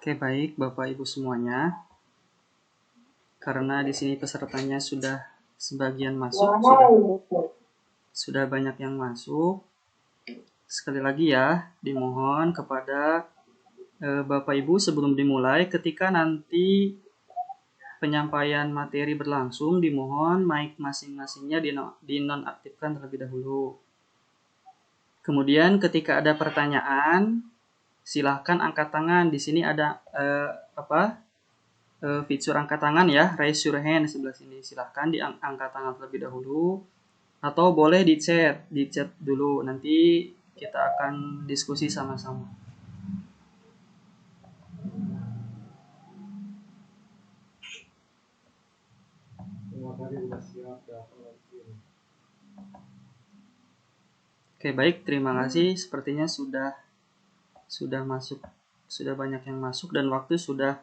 Oke, baik Bapak Ibu semuanya. Karena di sini pesertanya sudah sebagian masuk, sudah banyak yang masuk. Sekali lagi ya, dimohon kepada Bapak Ibu sebelum dimulai, ketika nanti penyampaian materi berlangsung, dimohon mic masing-masingnya dinonaktifkan terlebih dahulu. Kemudian ketika ada pertanyaan, silahkan angkat tangan. Di sini ada fitur angkat tangan ya, raise your hand sebelah sini. Silahkan diangkat tangan terlebih dahulu, atau boleh di chat dulu. Nanti kita akan diskusi sama-sama. Oke, baik, terima kasih. Sepertinya sudah masuk, sudah banyak yang masuk dan waktu sudah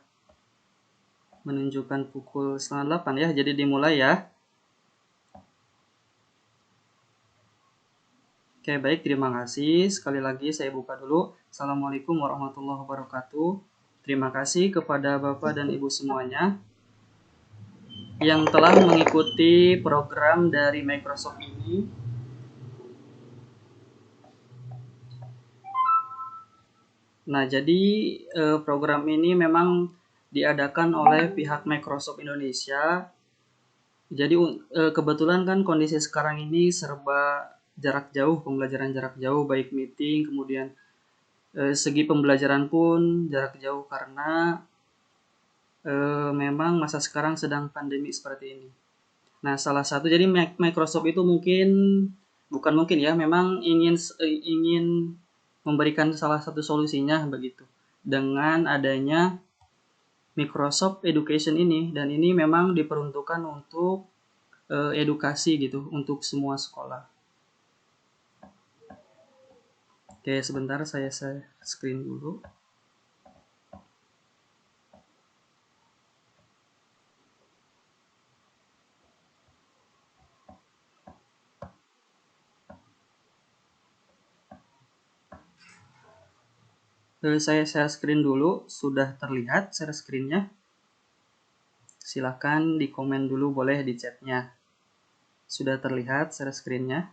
menunjukkan pukul 7:30 ya. Jadi dimulai ya. Oke, baik, terima kasih. Sekali lagi saya buka dulu. Assalamualaikum warahmatullahi wabarakatuh. Terima kasih kepada Bapak dan Ibu semuanya yang telah mengikuti program dari Microsoft ini. Nah, jadi program ini memang diadakan oleh pihak Microsoft Indonesia. Jadi kebetulan kan kondisi sekarang ini serba jarak jauh, pembelajaran jarak jauh, baik meeting, kemudian segi pembelajaran pun jarak jauh karena memang masa sekarang sedang pandemi seperti ini. Nah, salah satu jadi Microsoft itu bukan mungkin ya, memang ingin memberikan salah satu solusinya begitu dengan adanya Microsoft Education ini, dan ini memang diperuntukkan untuk edukasi gitu untuk semua sekolah. Oke, sebentar saya screen dulu. Saya share screen dulu. Sudah terlihat share screen-nya? Silahkan di komen dulu, boleh di chat-nya. Sudah terlihat share screen-nya?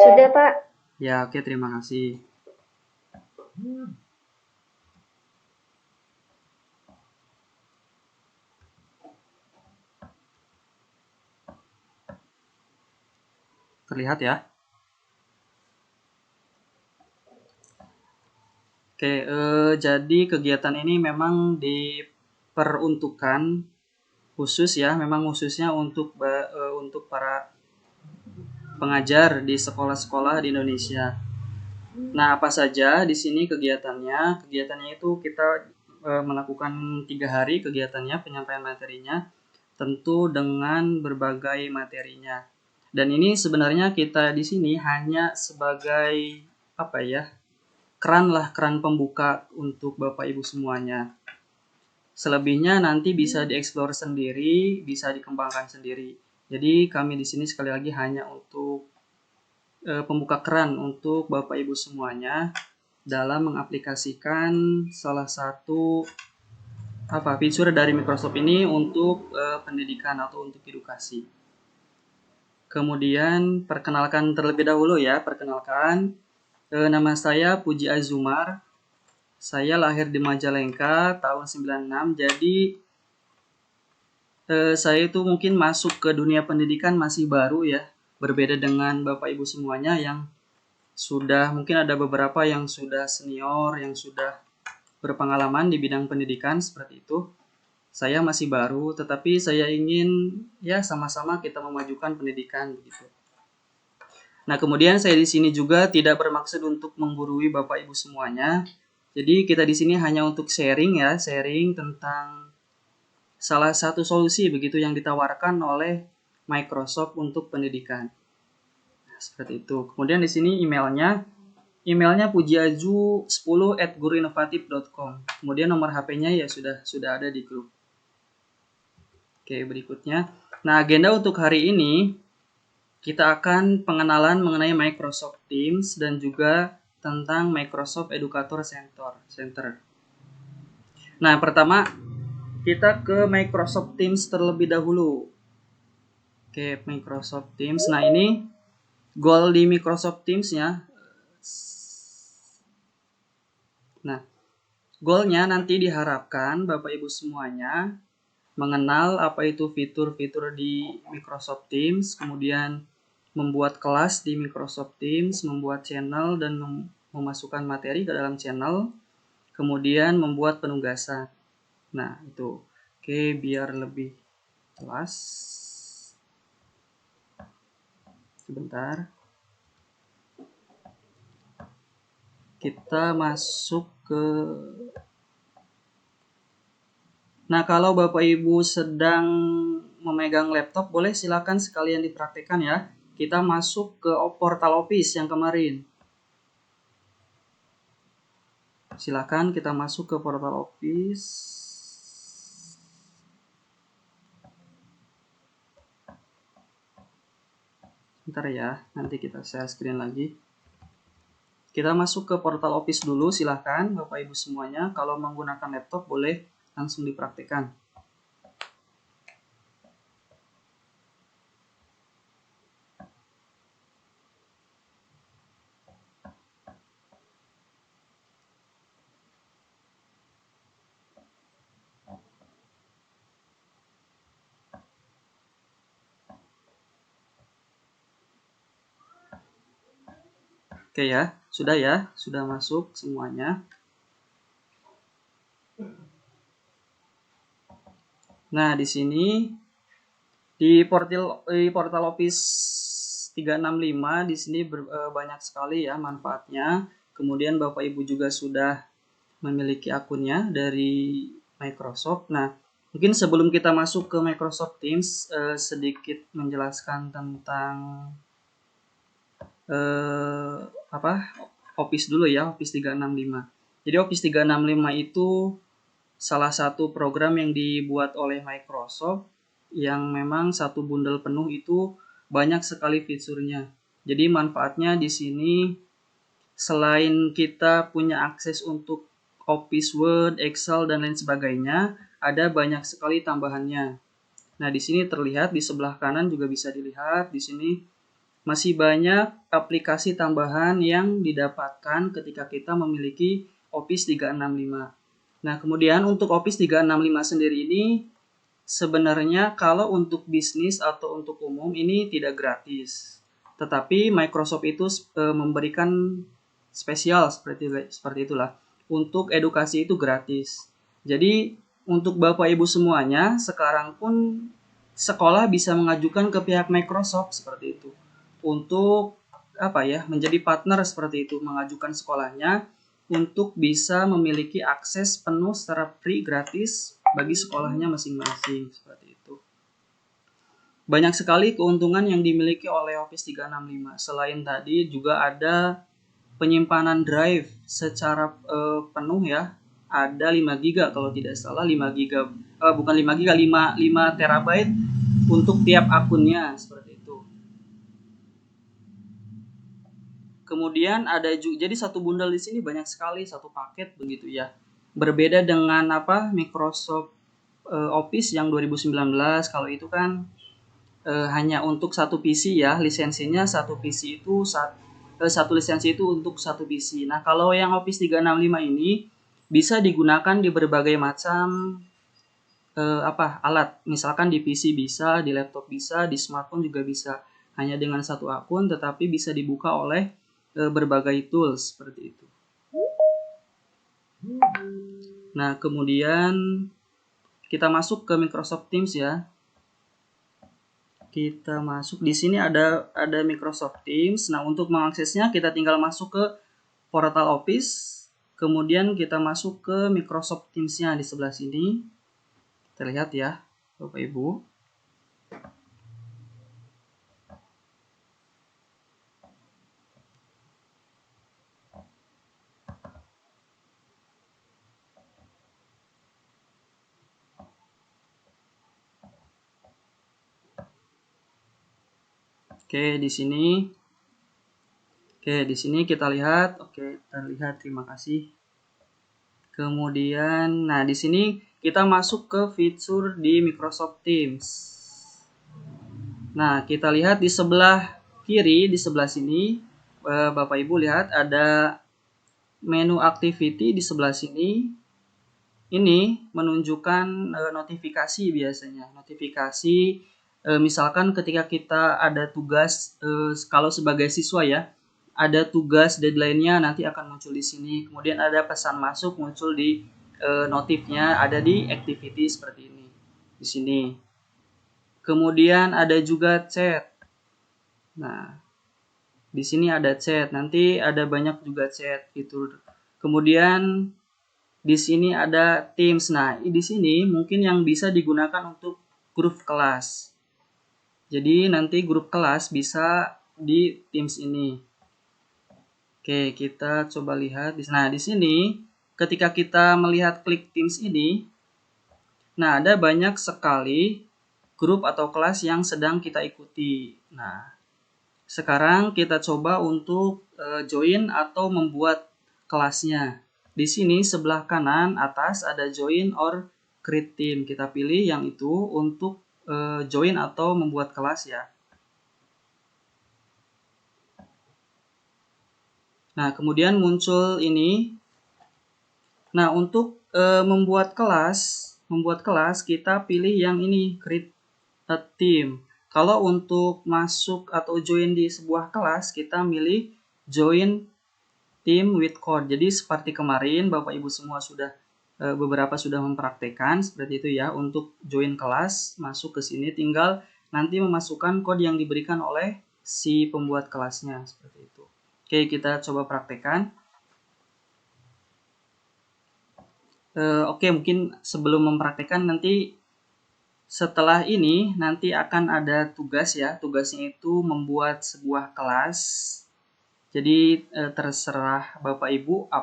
Sudah, Pak. Ya, oke, terima kasih. Terlihat ya? Oke, jadi kegiatan ini memang diperuntukkan khusus ya, memang khususnya untuk para pengajar di sekolah-sekolah di Indonesia. Nah, apa saja di sini kegiatannya? Kegiatannya itu kita melakukan 3 hari kegiatannya, penyampaian materinya, tentu dengan berbagai materinya. Dan ini sebenarnya kita di sini hanya sebagai keran pembuka untuk Bapak Ibu semuanya. Selebihnya nanti bisa dieksplor sendiri, bisa dikembangkan sendiri. Jadi kami di sini sekali lagi hanya untuk pembuka keran untuk Bapak Ibu semuanya dalam mengaplikasikan salah satu fitur dari Microsoft ini untuk pendidikan atau untuk edukasi. Kemudian perkenalkan terlebih dahulu ya, nama saya Puji Azumar. Saya lahir di Majalengka tahun 96. Jadi saya itu mungkin masuk ke dunia pendidikan masih baru ya. Berbeda dengan Bapak Ibu semuanya yang sudah, mungkin ada beberapa yang sudah senior, yang sudah berpengalaman di bidang pendidikan seperti itu. Saya masih baru, tetapi saya ingin ya sama-sama kita memajukan pendidikan begitu. Nah, kemudian saya di sini juga tidak bermaksud untuk menggurui Bapak Ibu semuanya. Jadi kita di sini hanya untuk sharing tentang salah satu solusi begitu yang ditawarkan oleh Microsoft untuk pendidikan. Nah, seperti itu. Kemudian di sini emailnya pujiaju10@guruinovatif.com. Kemudian nomor HP-nya ya sudah ada di grup. Oke, berikutnya. Nah, agenda untuk hari ini kita akan pengenalan mengenai Microsoft Teams dan juga tentang Microsoft Educator Center. Nah, pertama kita ke Microsoft Teams terlebih dahulu. Oke, Microsoft Teams. Nah, ini goal di Microsoft Teams-nya. Nah, goalnya nanti diharapkan Bapak Ibu semuanya mengenal apa itu fitur-fitur di Microsoft Teams, kemudian membuat kelas di Microsoft Teams, membuat channel dan memasukkan materi ke dalam channel, kemudian membuat penugasan. Nah, itu. Oke, biar lebih jelas. Sebentar. Kita masuk ke... Nah, kalau Bapak Ibu sedang memegang laptop, boleh silakan sekalian dipraktikkan ya. Kita masuk ke portal Office yang kemarin. Silakan kita masuk ke portal Office. Bentar ya, nanti kita share screen lagi. Kita masuk ke portal Office dulu, silahkan Bapak Ibu semuanya. Kalau menggunakan laptop boleh langsung dipraktikkan. Oke ya, sudah masuk semuanya. Nah, di sini di portal Office 365 di sini banyak sekali ya manfaatnya. Kemudian Bapak Ibu juga sudah memiliki akunnya dari Microsoft. Nah, mungkin sebelum kita masuk ke Microsoft Teams, sedikit menjelaskan tentang apa Office dulu ya, Office 365. Jadi Office 365 itu salah satu program yang dibuat oleh Microsoft yang memang satu bundel penuh itu banyak sekali fiturnya. Jadi manfaatnya di sini selain kita punya akses untuk Office Word, Excel dan lain sebagainya, ada banyak sekali tambahannya. Nah, di sini terlihat di sebelah kanan juga bisa dilihat di sini masih banyak aplikasi tambahan yang didapatkan ketika kita memiliki Office 365. Nah, kemudian untuk Office 365 sendiri ini sebenarnya kalau untuk bisnis atau untuk umum ini tidak gratis. Tetapi Microsoft itu memberikan spesial seperti itulah. Untuk edukasi itu gratis. Jadi untuk Bapak Ibu semuanya sekarang pun sekolah bisa mengajukan ke pihak Microsoft seperti itu. Untuk menjadi partner seperti itu, mengajukan sekolahnya untuk bisa memiliki akses penuh secara free gratis bagi sekolahnya masing-masing seperti itu. Banyak sekali keuntungan yang dimiliki oleh Office 365. Selain tadi juga ada penyimpanan drive secara penuh ya. Ada 5 GB kalau tidak salah, 5 GB bukan 5 GB, 5 terabyte untuk tiap akunnya seperti itu. Kemudian ada juga, jadi satu bundle di sini banyak sekali, satu paket begitu ya. Berbeda dengan Microsoft Office yang 2019, kalau itu kan hanya untuk satu PC ya, lisensinya satu PC itu satu lisensi itu untuk satu PC. Nah, kalau yang Office 365 ini bisa digunakan di berbagai macam alat. Misalkan di PC bisa, di laptop bisa, di smartphone juga bisa. Hanya dengan satu akun tetapi bisa dibuka oleh berbagai tools seperti itu. Nah, kemudian kita masuk ke Microsoft Teams ya. Kita masuk di sini ada Microsoft Teams. Nah, untuk mengaksesnya kita tinggal masuk ke portal Office. Kemudian kita masuk ke Microsoft Teams-nya di sebelah sini. Terlihat ya, Bapak Ibu. Oke, di sini Oke, di sini kita lihat. Oke, terlihat. Terima kasih. Kemudian, nah di sini kita masuk ke fitur di Microsoft Teams. Nah, kita lihat di sebelah kiri, di sebelah sini, Bapak Ibu lihat ada menu activity di sebelah sini. Ini menunjukkan notifikasi biasanya. Notifikasi misalkan ketika kita ada tugas, kalau sebagai siswa ya, ada tugas deadline-nya nanti akan muncul di sini. Kemudian ada pesan masuk muncul di notifnya, ada di activity seperti ini di sini. Kemudian ada juga chat. Nah, di sini ada chat. Nanti ada banyak juga chat fitur. Kemudian di sini ada Teams. Nah, di sini mungkin yang bisa digunakan untuk grup kelas. Jadi nanti grup kelas bisa di Teams ini. Oke, kita coba lihat. Nah, di sini ketika kita melihat klik Teams ini, nah ada banyak sekali grup atau kelas yang sedang kita ikuti. Nah, sekarang kita coba untuk join atau membuat kelasnya. Di sini sebelah kanan atas ada join or create team. Kita pilih yang itu untuk join atau membuat kelas ya. Nah, kemudian muncul ini. Nah, untuk membuat kelas kita pilih yang ini, create a team. Kalau untuk masuk atau join di sebuah kelas, kita milih join team with code. Jadi seperti kemarin Bapak Ibu semua sudah beberapa sudah mempraktekkan seperti itu ya, untuk join kelas, masuk ke sini tinggal nanti memasukkan kode yang diberikan oleh si pembuat kelasnya seperti itu. Oke, kita coba praktekkan. Oke, mungkin sebelum mempraktekkan nanti setelah ini nanti akan ada tugas ya. Tugasnya itu membuat sebuah kelas. Jadi terserah Bapak Ibu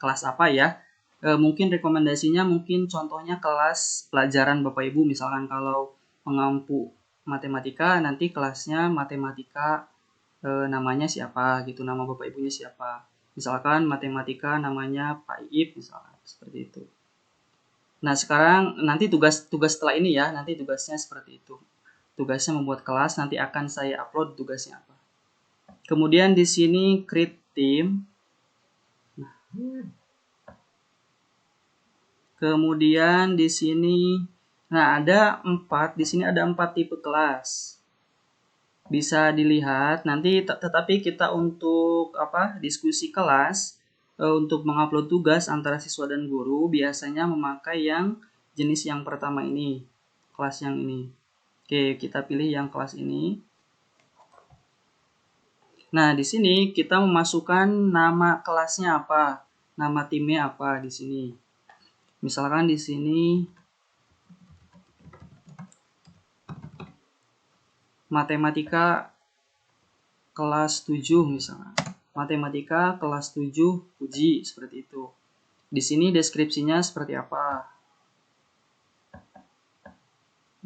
kelas apa ya. Mungkin rekomendasinya mungkin contohnya kelas pelajaran Bapak Ibu, misalkan kalau mengampu matematika nanti kelasnya matematika, namanya siapa gitu, nama Bapak Ibunya siapa. Misalkan matematika namanya Pak Iip misalkan seperti itu. Nah, sekarang nanti tugas setelah ini ya, nanti tugasnya seperti itu. Tugasnya membuat kelas, nanti akan saya upload tugasnya apa. Kemudian di sini create team. Kemudian di sini, nah di sini ada 4 tipe kelas. Bisa dilihat nanti, tetapi kita untuk diskusi kelas, untuk mengupload tugas antara siswa dan guru biasanya memakai yang jenis yang pertama ini, kelas yang ini. Oke, kita pilih yang kelas ini. Nah, di sini kita memasukkan nama kelasnya apa, nama timnya apa di sini. Misalkan di sini matematika kelas 7 misalnya. Matematika kelas 7 uji seperti itu. Di sini deskripsinya seperti apa.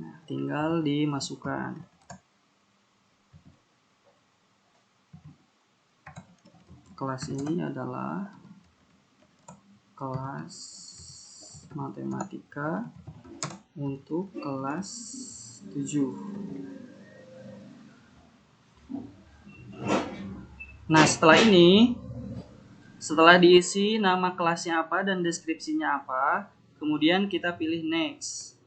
Nah, tinggal dimasukkan. Kelas ini adalah kelas matematika untuk kelas 7. Nah, setelah diisi nama kelasnya apa dan deskripsinya apa, kemudian kita pilih next.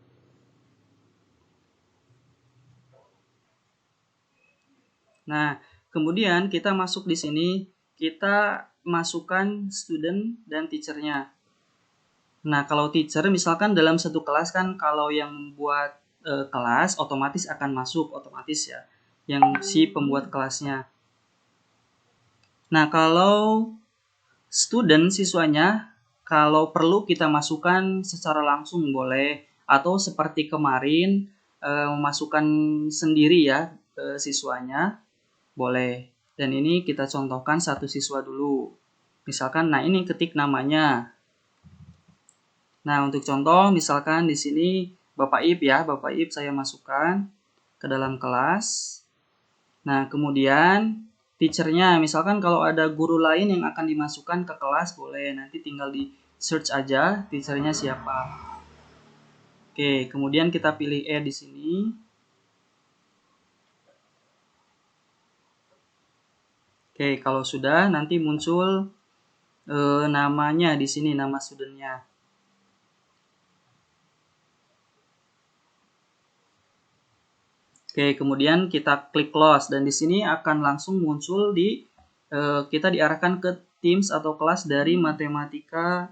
Nah, kemudian kita masuk di sini, kita masukkan student dan teacher-nya. Nah, kalau teacher misalkan dalam satu kelas kan, kalau yang membuat kelas otomatis akan masuk otomatis ya, yang si pembuat kelasnya. Nah, kalau student siswanya, kalau perlu kita masukkan secara langsung boleh, atau seperti kemarin memasukkan sendiri ya siswanya boleh. Dan ini kita contohkan satu siswa dulu. Misalkan, nah ini ketik namanya. Nah, untuk contoh misalkan di sini Bapak Ip ya, Bapak Ip saya masukkan ke dalam kelas. Nah, kemudian teachernya. Misalkan kalau ada guru lain yang akan dimasukkan ke kelas, boleh. Nanti tinggal di search aja teachernya siapa. Oke, kemudian kita pilih E di sini. Oke, kalau sudah nanti muncul namanya di sini, nama studentnya. Oke, kemudian kita klik close dan di sini akan langsung muncul di kita diarahkan ke Teams atau kelas dari Matematika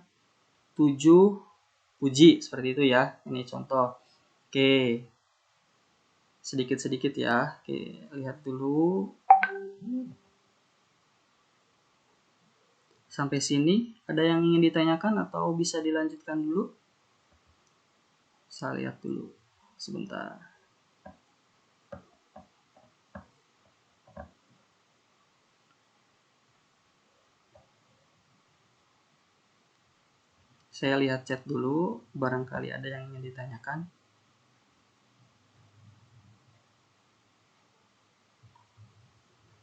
7 Puji seperti itu ya. Ini contoh. Oke. Sedikit-sedikit ya. Oke, lihat dulu. Sampai sini ada yang ingin ditanyakan atau bisa dilanjutkan dulu? Saya lihat dulu sebentar. Saya lihat chat dulu, barangkali ada yang ingin ditanyakan.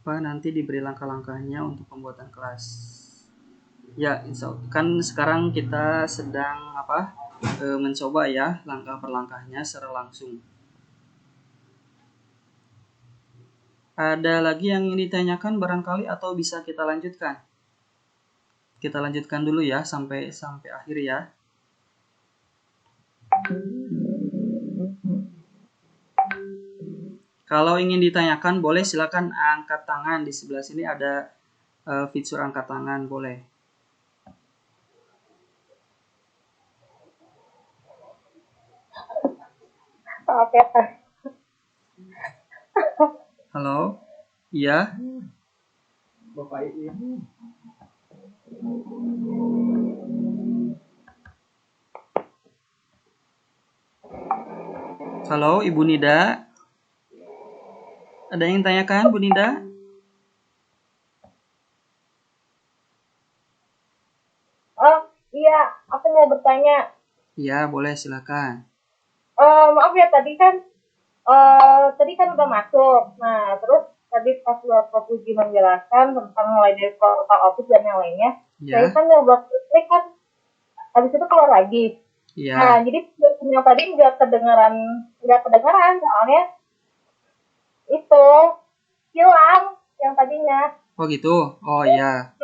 Pak, nanti diberi langkah-langkahnya untuk pembuatan kelas. Ya, kan sekarang kita sedang mencoba ya langkah per langkahnya secara langsung. Ada lagi yang ingin ditanyakan barangkali atau bisa kita lanjutkan? Kita lanjutkan dulu ya sampai akhir ya. Kalau ingin ditanyakan boleh silakan angkat tangan, di sebelah sini ada fitur angkat tangan, boleh. Oke. Halo? Iya? Bapak Ibu. Halo, Ibu Nida. Ada yang tanyakan, Bu Nida? Oh, iya, aku mau bertanya. Iya, boleh silakan. Maaf ya, tadi kan udah masuk. Nah, terus tadi pas Bapak Puji menjelaskan tentang mulai dari portal office dan yang lainnya, saya Ya. kan nyoba klik kan, habis itu keluar lagi. Iya. Nah, jadi yang tadi nggak kedengeran soalnya itu hilang yang tadinya. Oh gitu? Oh iya.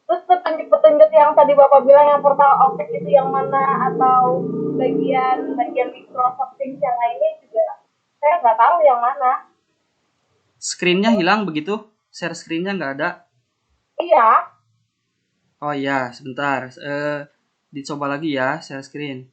Terus petunjuk-petunjuk yang tadi Bapak bilang yang portal Office itu yang mana atau bagian Microsoft Teams yang lainnya juga saya nggak tahu yang mana. Screen-nya hilang begitu? Share screen-nya nggak ada? Iya. Oh iya, sebentar. Dicoba lagi ya, share screen.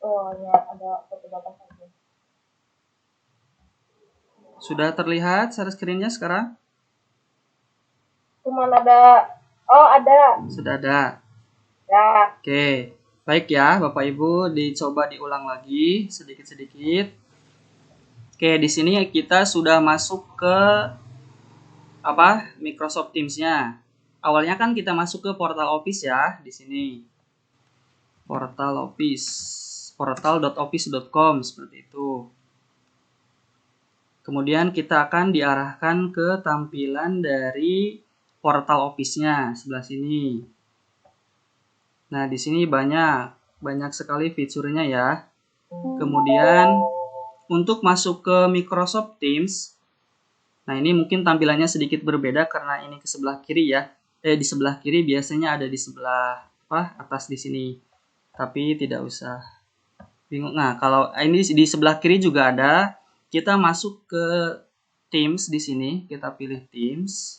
Oh ya, ada foto-foto saja. Sudah terlihat share screen-nya sekarang? Cuman ada, oh ada. Sudah ada. Ya. Oke. Baik ya, Bapak Ibu, dicoba diulang lagi sedikit-sedikit. Oke, di sini kita sudah masuk ke Microsoft Teams-nya. Awalnya kan kita masuk ke portal Office ya, di sini. Portal Office. portal.office.com seperti itu. Kemudian kita akan diarahkan ke tampilan dari portal Office-nya sebelah sini. Nah, di sini banyak sekali fiturnya ya. Kemudian untuk masuk ke Microsoft Teams, nah ini mungkin tampilannya sedikit berbeda karena ini ke sebelah kiri ya. Di sebelah kiri biasanya ada di sebelah atas di sini. Tapi tidak usah bingung. Nah, kalau ini di sebelah kiri juga ada. Kita masuk ke Teams di sini, kita pilih Teams.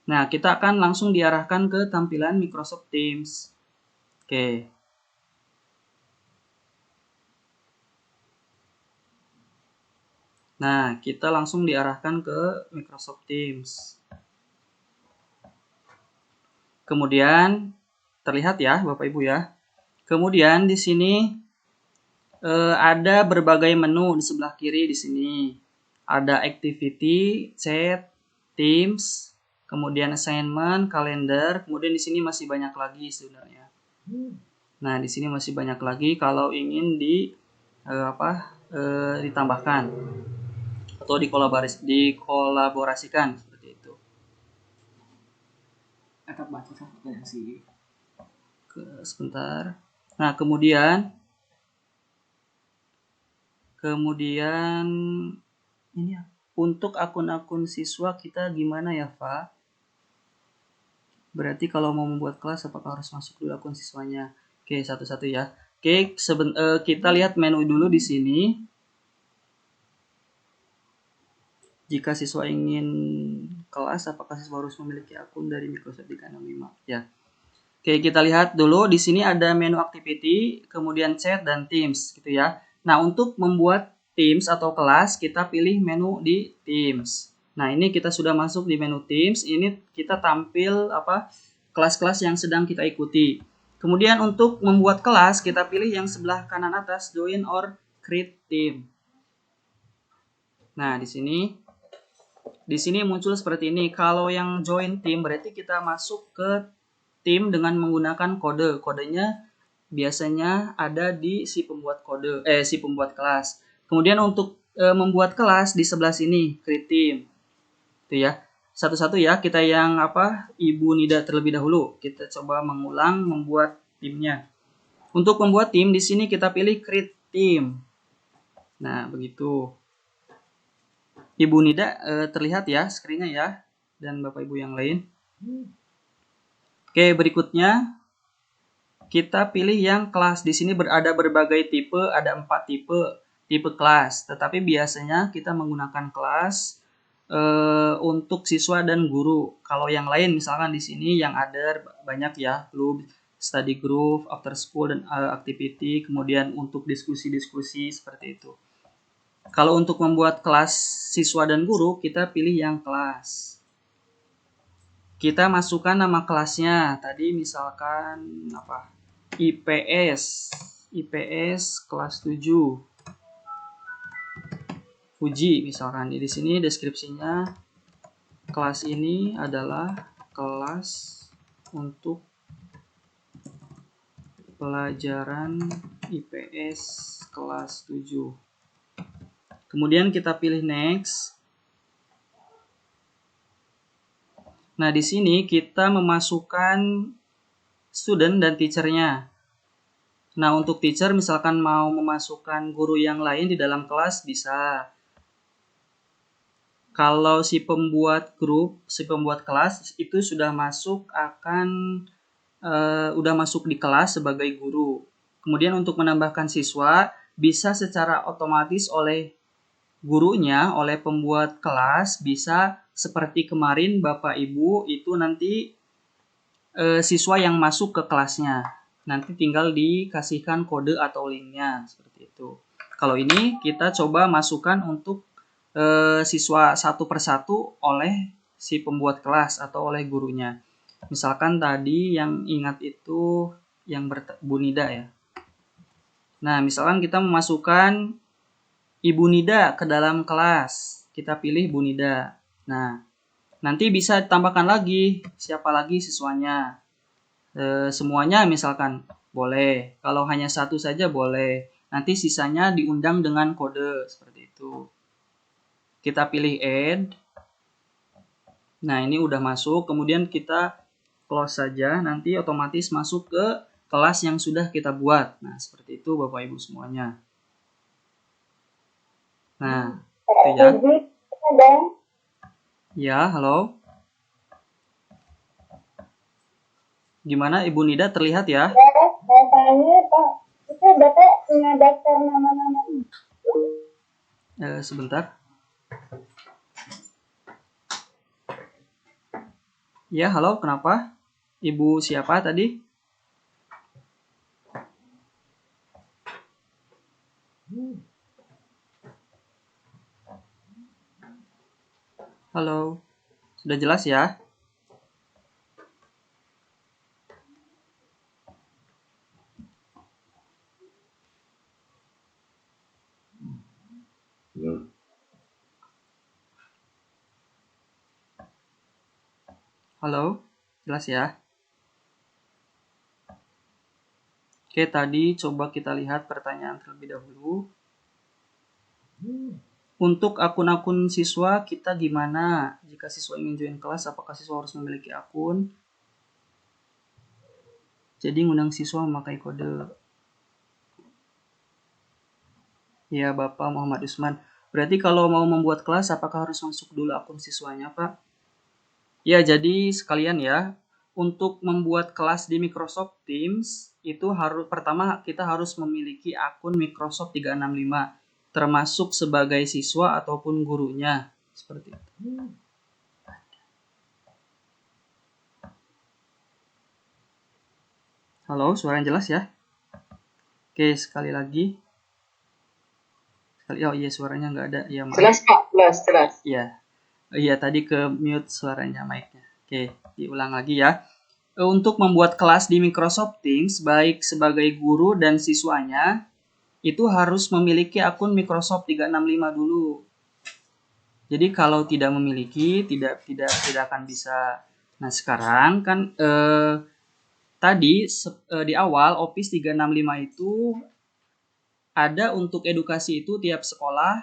Nah, kita akan langsung diarahkan ke tampilan Microsoft Teams. Oke. Nah, kita langsung diarahkan ke Microsoft Teams. Kemudian terlihat ya, Bapak Ibu ya. Kemudian di sini ada berbagai menu di sebelah kiri di sini. Ada activity, chat, Teams, kemudian assignment, kalender, kemudian di sini masih banyak lagi sebenarnya. Nah, di sini masih banyak lagi kalau ingin ditambahkan atau dikolaborasikan seperti itu. Sebentar. Nah, kemudian ini ya, untuk akun-akun siswa kita gimana ya, Pak? Berarti kalau mau membuat kelas apakah harus masuk dulu akun siswanya? Oke, satu-satu ya. Oke, kita lihat menu dulu di sini. Jika siswa ingin kelas, apakah siswa harus memiliki akun dari Microsoft 365? Ya. Oke, kita lihat dulu di sini ada menu activity, kemudian chat dan Teams gitu ya. Nah, untuk membuat Teams atau kelas, kita pilih menu di Teams. Nah, ini kita sudah masuk di menu Teams. Ini kita tampil kelas-kelas yang sedang kita ikuti. Kemudian untuk membuat kelas, kita pilih yang sebelah kanan atas, join or create team. Nah, di sini muncul seperti ini. Kalau yang join team berarti kita masuk ke tim dengan menggunakan kode. Kodenya biasanya ada di si pembuat kelas. Kemudian untuk membuat kelas di sebelah sini, create team. Itu ya. Satu-satu ya, kita yang Ibu Nida terlebih dahulu. Kita coba mengulang membuat timnya. Untuk membuat tim di sini kita pilih create team. Nah, begitu. Ibu Nida terlihat ya skrinnya ya, dan Bapak Ibu yang lain. Oke, berikutnya kita pilih yang kelas. Di sini ada berbagai tipe, ada 4 tipe kelas. Tetapi biasanya kita menggunakan kelas untuk siswa dan guru. Kalau yang lain misalkan di sini yang ada banyak ya, club, study group, after school dan activity, kemudian untuk diskusi-diskusi seperti itu. Kalau untuk membuat kelas siswa dan guru, kita pilih yang kelas. Kita masukkan nama kelasnya. Tadi misalkan IPS kelas 7. Fuji misalkan. Di sini deskripsinya kelas ini adalah kelas untuk pelajaran IPS kelas 7. Kemudian kita pilih next. Nah, di sini kita memasukkan student dan teacher-nya. Nah, untuk teacher misalkan mau memasukkan guru yang lain di dalam kelas bisa. Kalau si pembuat kelas itu sudah masuk udah masuk di kelas sebagai guru. Kemudian untuk menambahkan siswa bisa secara otomatis oleh gurunya, oleh pembuat kelas, bisa seperti kemarin Bapak Ibu itu nanti siswa yang masuk ke kelasnya. Nanti tinggal dikasihkan kode atau linknya seperti itu. Kalau ini kita coba masukkan untuk siswa satu persatu oleh si pembuat kelas atau oleh gurunya. Misalkan tadi yang ingat itu yang Bu Nida ya. Nah, misalkan kita memasukkan Ibu Nida ke dalam kelas. Kita pilih Bu Nida. Nah, nanti bisa ditambahkan lagi siapa lagi siswanya. Semuanya misalkan boleh. Kalau hanya satu saja boleh. Nanti sisanya diundang dengan kode seperti itu. Kita pilih add. Nah, ini udah masuk. Kemudian kita close saja. Nanti otomatis masuk ke kelas yang sudah kita buat. Nah, seperti itu Bapak Ibu semuanya. Nah, itu ya. Ya, halo. Gimana Ibu Nida terlihat ya? Saya tanya Pak, itu Bapak punya daftar nama-nama ini? Sebentar. Ya, halo, kenapa? Ibu siapa tadi? Halo, sudah jelas ya? Halo, jelas ya? Oke, tadi coba kita lihat pertanyaan terlebih dahulu. Untuk akun-akun siswa kita gimana? Jika siswa ingin join kelas, apakah siswa harus memiliki akun? Jadi ngundang siswa memakai kode. Ya, Bapak Muhammad Usman. Berarti kalau mau membuat kelas, apakah harus masuk dulu akun siswanya, Pak? Ya, jadi sekalian ya, untuk membuat kelas di Microsoft Teams, itu harus pertama kita harus memiliki akun Microsoft 365, termasuk sebagai siswa ataupun gurunya. Seperti itu. Halo, suaranya jelas ya? Oke, sekali lagi. Oh iya, suaranya nggak ada. Ya, maaf. Jelas Pak, jelas. Iya. Iya, tadi ke mute suaranya mic-nya. Oke, diulang lagi ya. Untuk membuat kelas di Microsoft Teams, baik sebagai guru dan siswanya, itu harus memiliki akun Microsoft 365 dulu. Jadi kalau tidak memiliki, tidak akan bisa. Nah, sekarang kan tadi di awal Office 365 itu ada untuk edukasi itu tiap sekolah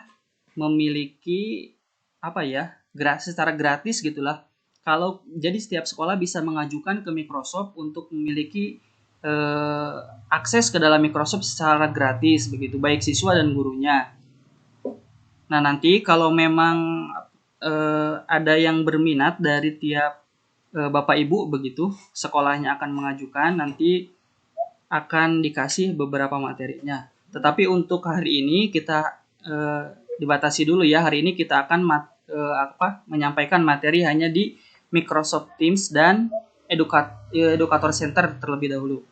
memiliki apa ya, secara gratis gitulah. Kalau jadi setiap sekolah bisa mengajukan ke Microsoft untuk memiliki akses ke dalam Microsoft secara gratis begitu, baik siswa dan gurunya. Nah, nanti kalau memang ada yang berminat dari tiap Bapak Ibu begitu, sekolahnya akan mengajukan, nanti akan dikasih beberapa materinya. Tetapi untuk hari ini kita dibatasi dulu ya. Hari ini kita akan menyampaikan materi hanya di Microsoft Teams dan Educator Center terlebih dahulu.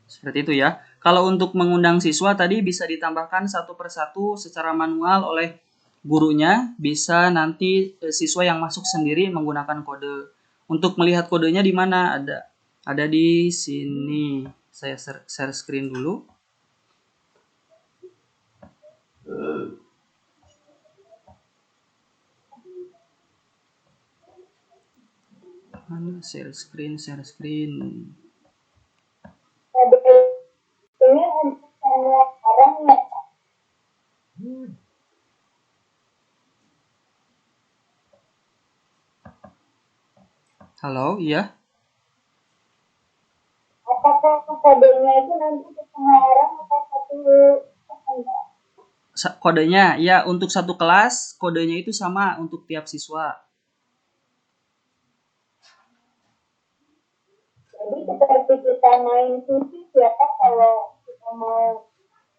Seperti itu ya. Kalau untuk mengundang siswa tadi bisa ditambahkan satu persatu secara manual oleh gurunya. Bisa nanti siswa yang masuk sendiri menggunakan kode. Untuk melihat kodenya di mana? Ada di sini. Saya share screen dulu. Share screen. Ini untuk semua orang ya. Halo, iya. Apakah kodenya itu nanti ke semua orang atau satu enggak? Kodenya ya untuk satu kelas, kodenya itu sama untuk tiap siswa. Jadi seperti kita main sushi ya kan, kalau kita mau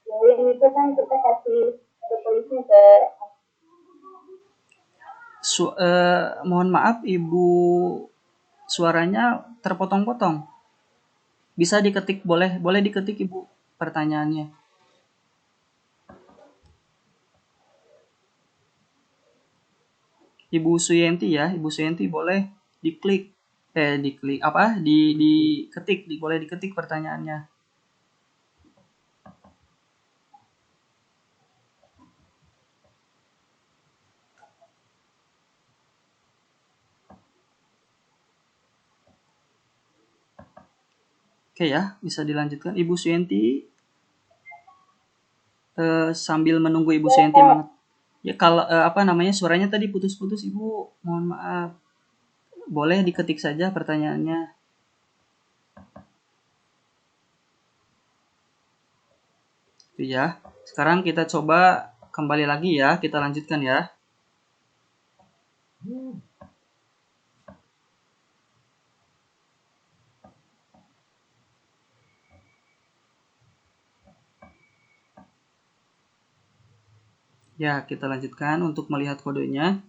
join itu kan kita kasih ada polisi ke Mohon maaf Ibu, suaranya terpotong-potong. Bisa diketik, boleh diketik Ibu pertanyaannya. Ibu Suyanti ya, Ibu Suyanti boleh diketik boleh diketik pertanyaannya. Oke ya, bisa dilanjutkan Ibu Suyanti. Sambil menunggu Ibu Suyanti ya, kalau suaranya tadi putus-putus Ibu, mohon maaf. Boleh diketik saja pertanyaannya. Itu ya. Sekarang kita coba kembali lagi ya, kita lanjutkan ya. Ya, kita lanjutkan untuk melihat kodenya.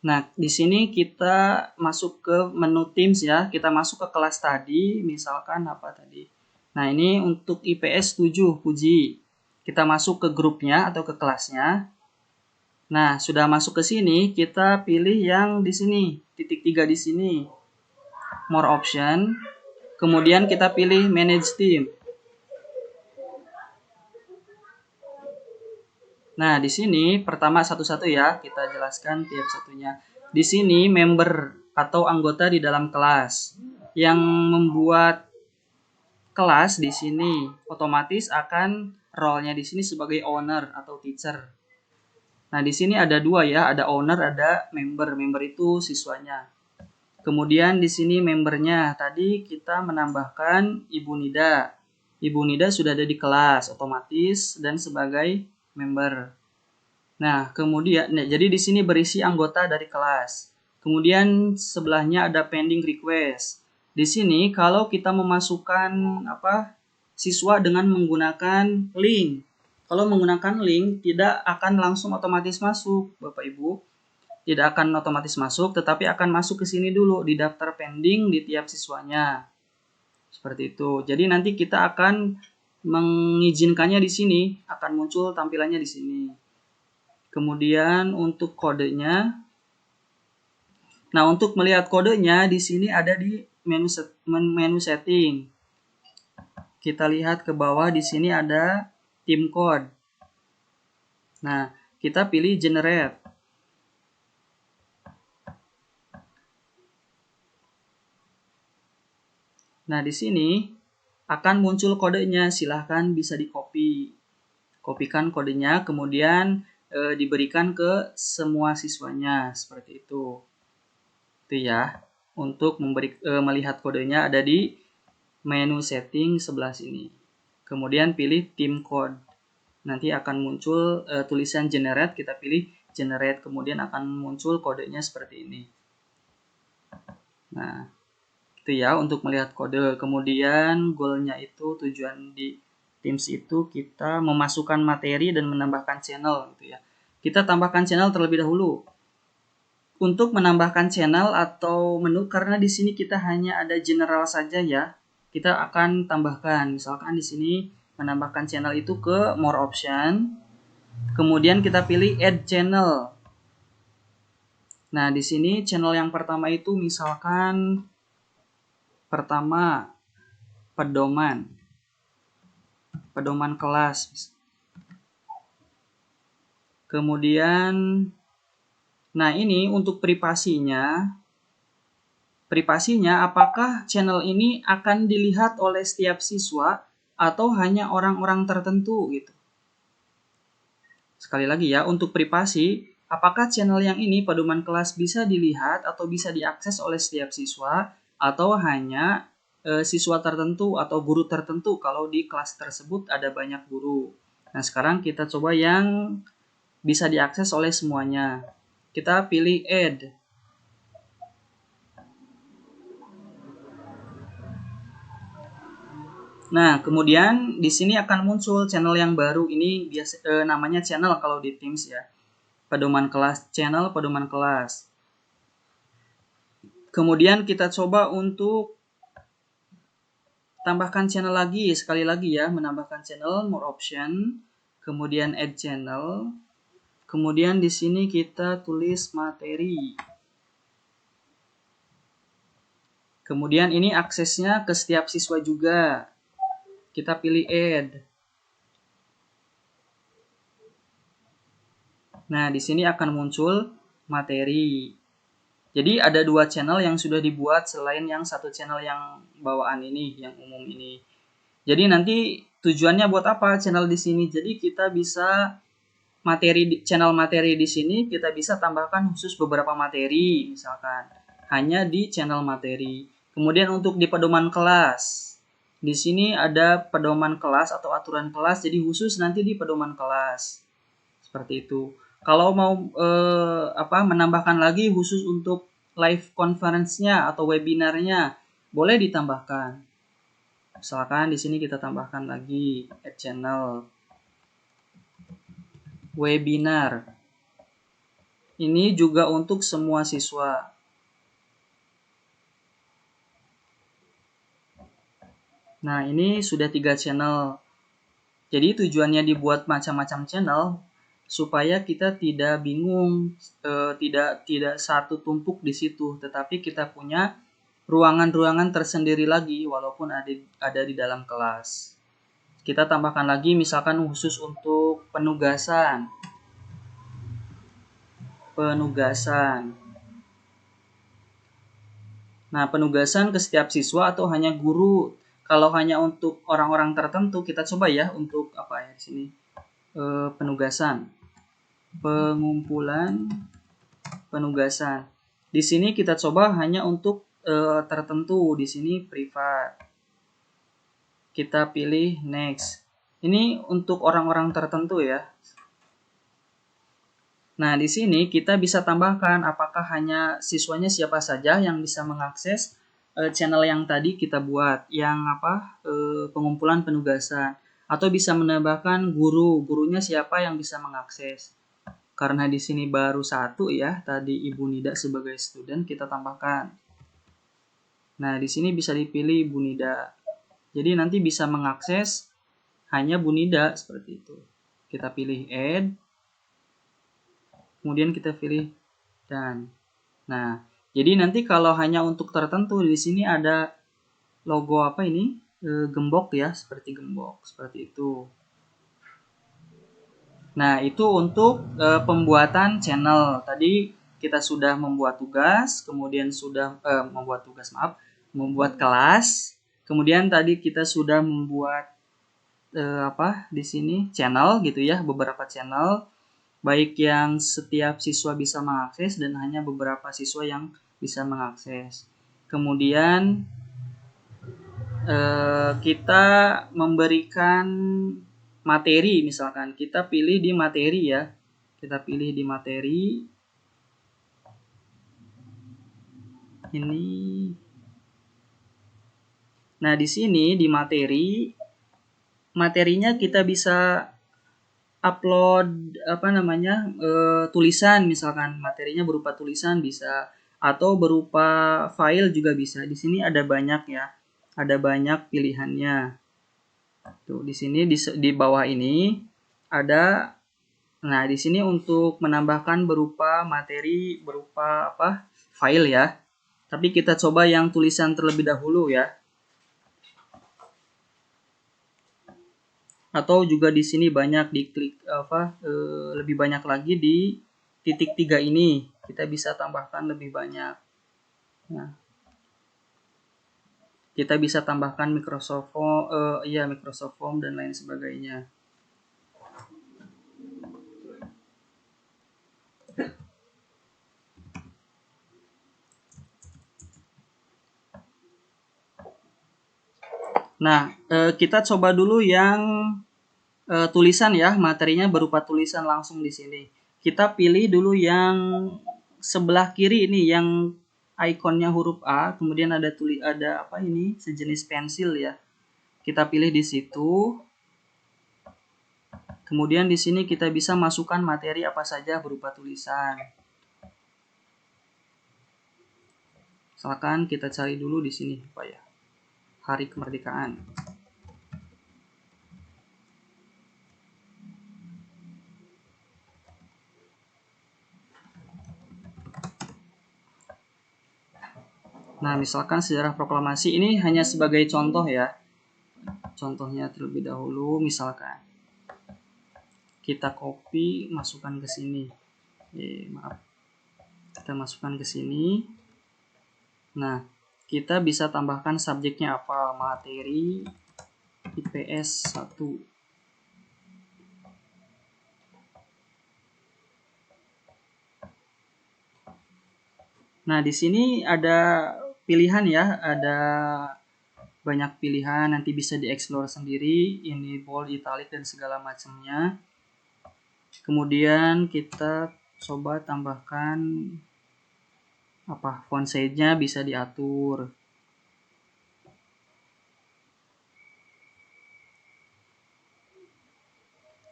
Nah, di sini kita masuk ke menu Teams ya. Kita masuk ke kelas tadi, misalkan apa tadi. Nah, ini untuk IPS 7, Puji. Kita masuk ke grupnya atau ke kelasnya. Nah, sudah masuk ke sini, kita pilih yang di sini, titik 3 di sini. More option. Kemudian kita pilih Manage Team. Nah, di sini pertama satu-satu ya, kita jelaskan tiap satunya. Di sini member atau anggota di dalam kelas. Yang membuat kelas di sini otomatis akan role-nya di sini sebagai owner atau teacher. Nah, di sini ada dua ya, ada owner, ada member. Member itu siswanya. Kemudian di sini membernya, tadi kita menambahkan Ibu Nida. Ibu Nida sudah ada di kelas otomatis dan sebagai member. Nah, kemudian jadi di sini berisi anggota dari kelas. Kemudian sebelahnya ada pending request. Di sini kalau kita memasukkan siswa dengan menggunakan link. Kalau menggunakan link tidak akan langsung otomatis masuk, Bapak Ibu. Tidak akan otomatis masuk, tetapi akan masuk ke sini dulu di daftar pending di tiap siswanya. Seperti itu. Jadi nanti kita akan mengizinkannya di sini, akan muncul tampilannya di sini. Kemudian untuk kodenya, nah untuk melihat kodenya di sini ada di menu setting. Kita lihat ke bawah di sini ada tim code. Nah, kita pilih generate. Nah, di sini akan muncul kodenya, silahkan bisa di-copy. Kopikan kodenya, kemudian diberikan ke semua siswanya, seperti itu. Itu ya, untuk melihat kodenya ada di menu setting sebelah sini. Kemudian pilih tim code. Nanti akan muncul tulisan generate, kita pilih generate, kemudian akan muncul kodenya seperti ini. Nah, itu ya untuk melihat kode. Kemudian goalnya itu, tujuan di Teams itu kita memasukkan materi dan menambahkan channel gitu ya. Kita tambahkan channel terlebih dahulu. Untuk menambahkan channel atau menu, karena di sini kita hanya ada general saja ya, kita akan tambahkan. Misalkan di sini menambahkan channel itu ke more option. Kemudian kita pilih add channel. Nah, di sini channel yang pertama itu misalkan pertama pedoman kelas. Kemudian, nah ini untuk privasinya apakah channel ini akan dilihat oleh setiap siswa atau hanya orang-orang tertentu gitu. Sekali lagi ya, untuk privasi, apakah channel yang ini pedoman kelas bisa dilihat atau bisa diakses oleh setiap siswa atau hanya siswa tertentu atau guru tertentu kalau di kelas tersebut ada banyak guru. Nah, sekarang kita coba yang bisa diakses oleh semuanya. Kita pilih add. Nah, kemudian di sini akan muncul channel yang baru. Ini biasa namanya channel kalau di Teams ya. Pedoman kelas, channel pedoman kelas. Kemudian kita coba untuk tambahkan channel lagi, sekali lagi ya, menambahkan channel, more option, kemudian add channel. Kemudian di sini kita tulis materi. Kemudian ini aksesnya ke setiap siswa juga. Kita pilih add. Nah, di sini akan muncul materi. Jadi ada dua channel yang sudah dibuat selain yang satu channel yang bawaan ini, yang umum ini. Jadi nanti tujuannya buat apa channel di sini? Jadi kita bisa channel materi di sini kita bisa tambahkan khusus beberapa materi, misalkan hanya di channel materi. Kemudian untuk di pedoman kelas, di sini ada pedoman kelas atau aturan kelas, jadi khusus nanti di pedoman kelas. Seperti itu. Kalau mau menambahkan lagi khusus untuk live conference-nya atau webinarnya, boleh ditambahkan. Misalkan di sini kita tambahkan lagi add channel webinar. Ini juga untuk semua siswa. Nah, ini sudah 3 channel. Jadi tujuannya dibuat macam-macam channel supaya kita tidak bingung, tidak satu tumpuk di situ, tetapi kita punya ruangan-ruangan tersendiri lagi walaupun ada di dalam kelas. Kita tambahkan lagi misalkan khusus untuk penugasan. Nah, penugasan ke setiap siswa atau hanya guru? Kalau hanya untuk orang-orang tertentu, kita coba ya untuk apa ya di sini? Penugasan. Pengumpulan penugasan. Di sini kita coba hanya untuk tertentu. Di sini privat. Kita pilih next. Ini untuk orang-orang tertentu ya. Nah, di sini kita bisa tambahkan apakah hanya siswanya siapa saja yang bisa mengakses channel yang tadi kita buat, yang pengumpulan penugasan, atau bisa menambahkan gurunya siapa yang bisa mengakses. Karena di sini baru satu ya, tadi Ibu Nida sebagai student kita tambahkan. Nah, di sini bisa dipilih Bu Nida. Jadi nanti bisa mengakses hanya Bu Nida seperti itu. Kita pilih add, kemudian kita pilih dan. Nah, jadi nanti kalau hanya untuk tertentu di sini ada logo apa ini? Gembok ya, seperti gembok, seperti itu. Nah, itu untuk pembuatan channel. Tadi kita sudah membuat tugas, kemudian sudah membuat kelas. Kemudian tadi kita sudah membuat di sini channel gitu ya, beberapa channel, baik yang setiap siswa bisa mengakses dan hanya beberapa siswa yang bisa mengakses. Kemudian kita memberikan materi, misalkan kita pilih di materi ya, kita pilih di materi ini. Nah, di sini di materinya kita bisa upload tulisan, misalkan materinya berupa tulisan bisa, atau berupa file juga bisa. Di sini ada banyak ya, ada banyak pilihannya. Tuh, di sini di bawah ini ada. Nah, di sini untuk menambahkan berupa materi, berupa file ya. Tapi kita coba yang tulisan terlebih dahulu ya. Atau juga di sini banyak diklik lebih banyak lagi di titik 3 ini. Kita bisa tambahkan lebih banyak. Nah, kita bisa tambahkan Microsoft Form dan lain sebagainya. Nah, kita coba dulu yang tulisan ya, materinya berupa tulisan langsung di sini. Kita pilih dulu yang sebelah kiri ini, yang ikonnya huruf A, kemudian ada sejenis pensil ya. Kita pilih di situ. Kemudian di sini kita bisa masukkan materi apa saja berupa tulisan. Misalkan kita cari dulu di sini Hari Kemerdekaan. Nah, misalkan sejarah proklamasi ini hanya sebagai contoh ya. Contohnya terlebih dahulu, misalkan kita copy, masukkan ke sini. Kita masukkan ke sini. Nah, kita bisa tambahkan subjeknya apa? Materi IPS 1. Nah, di sini ada pilihan ya, ada banyak pilihan, nanti bisa dieksplor sendiri, ini bold, italic dan segala macamnya. Kemudian kita coba tambahkan font size-nya bisa diatur.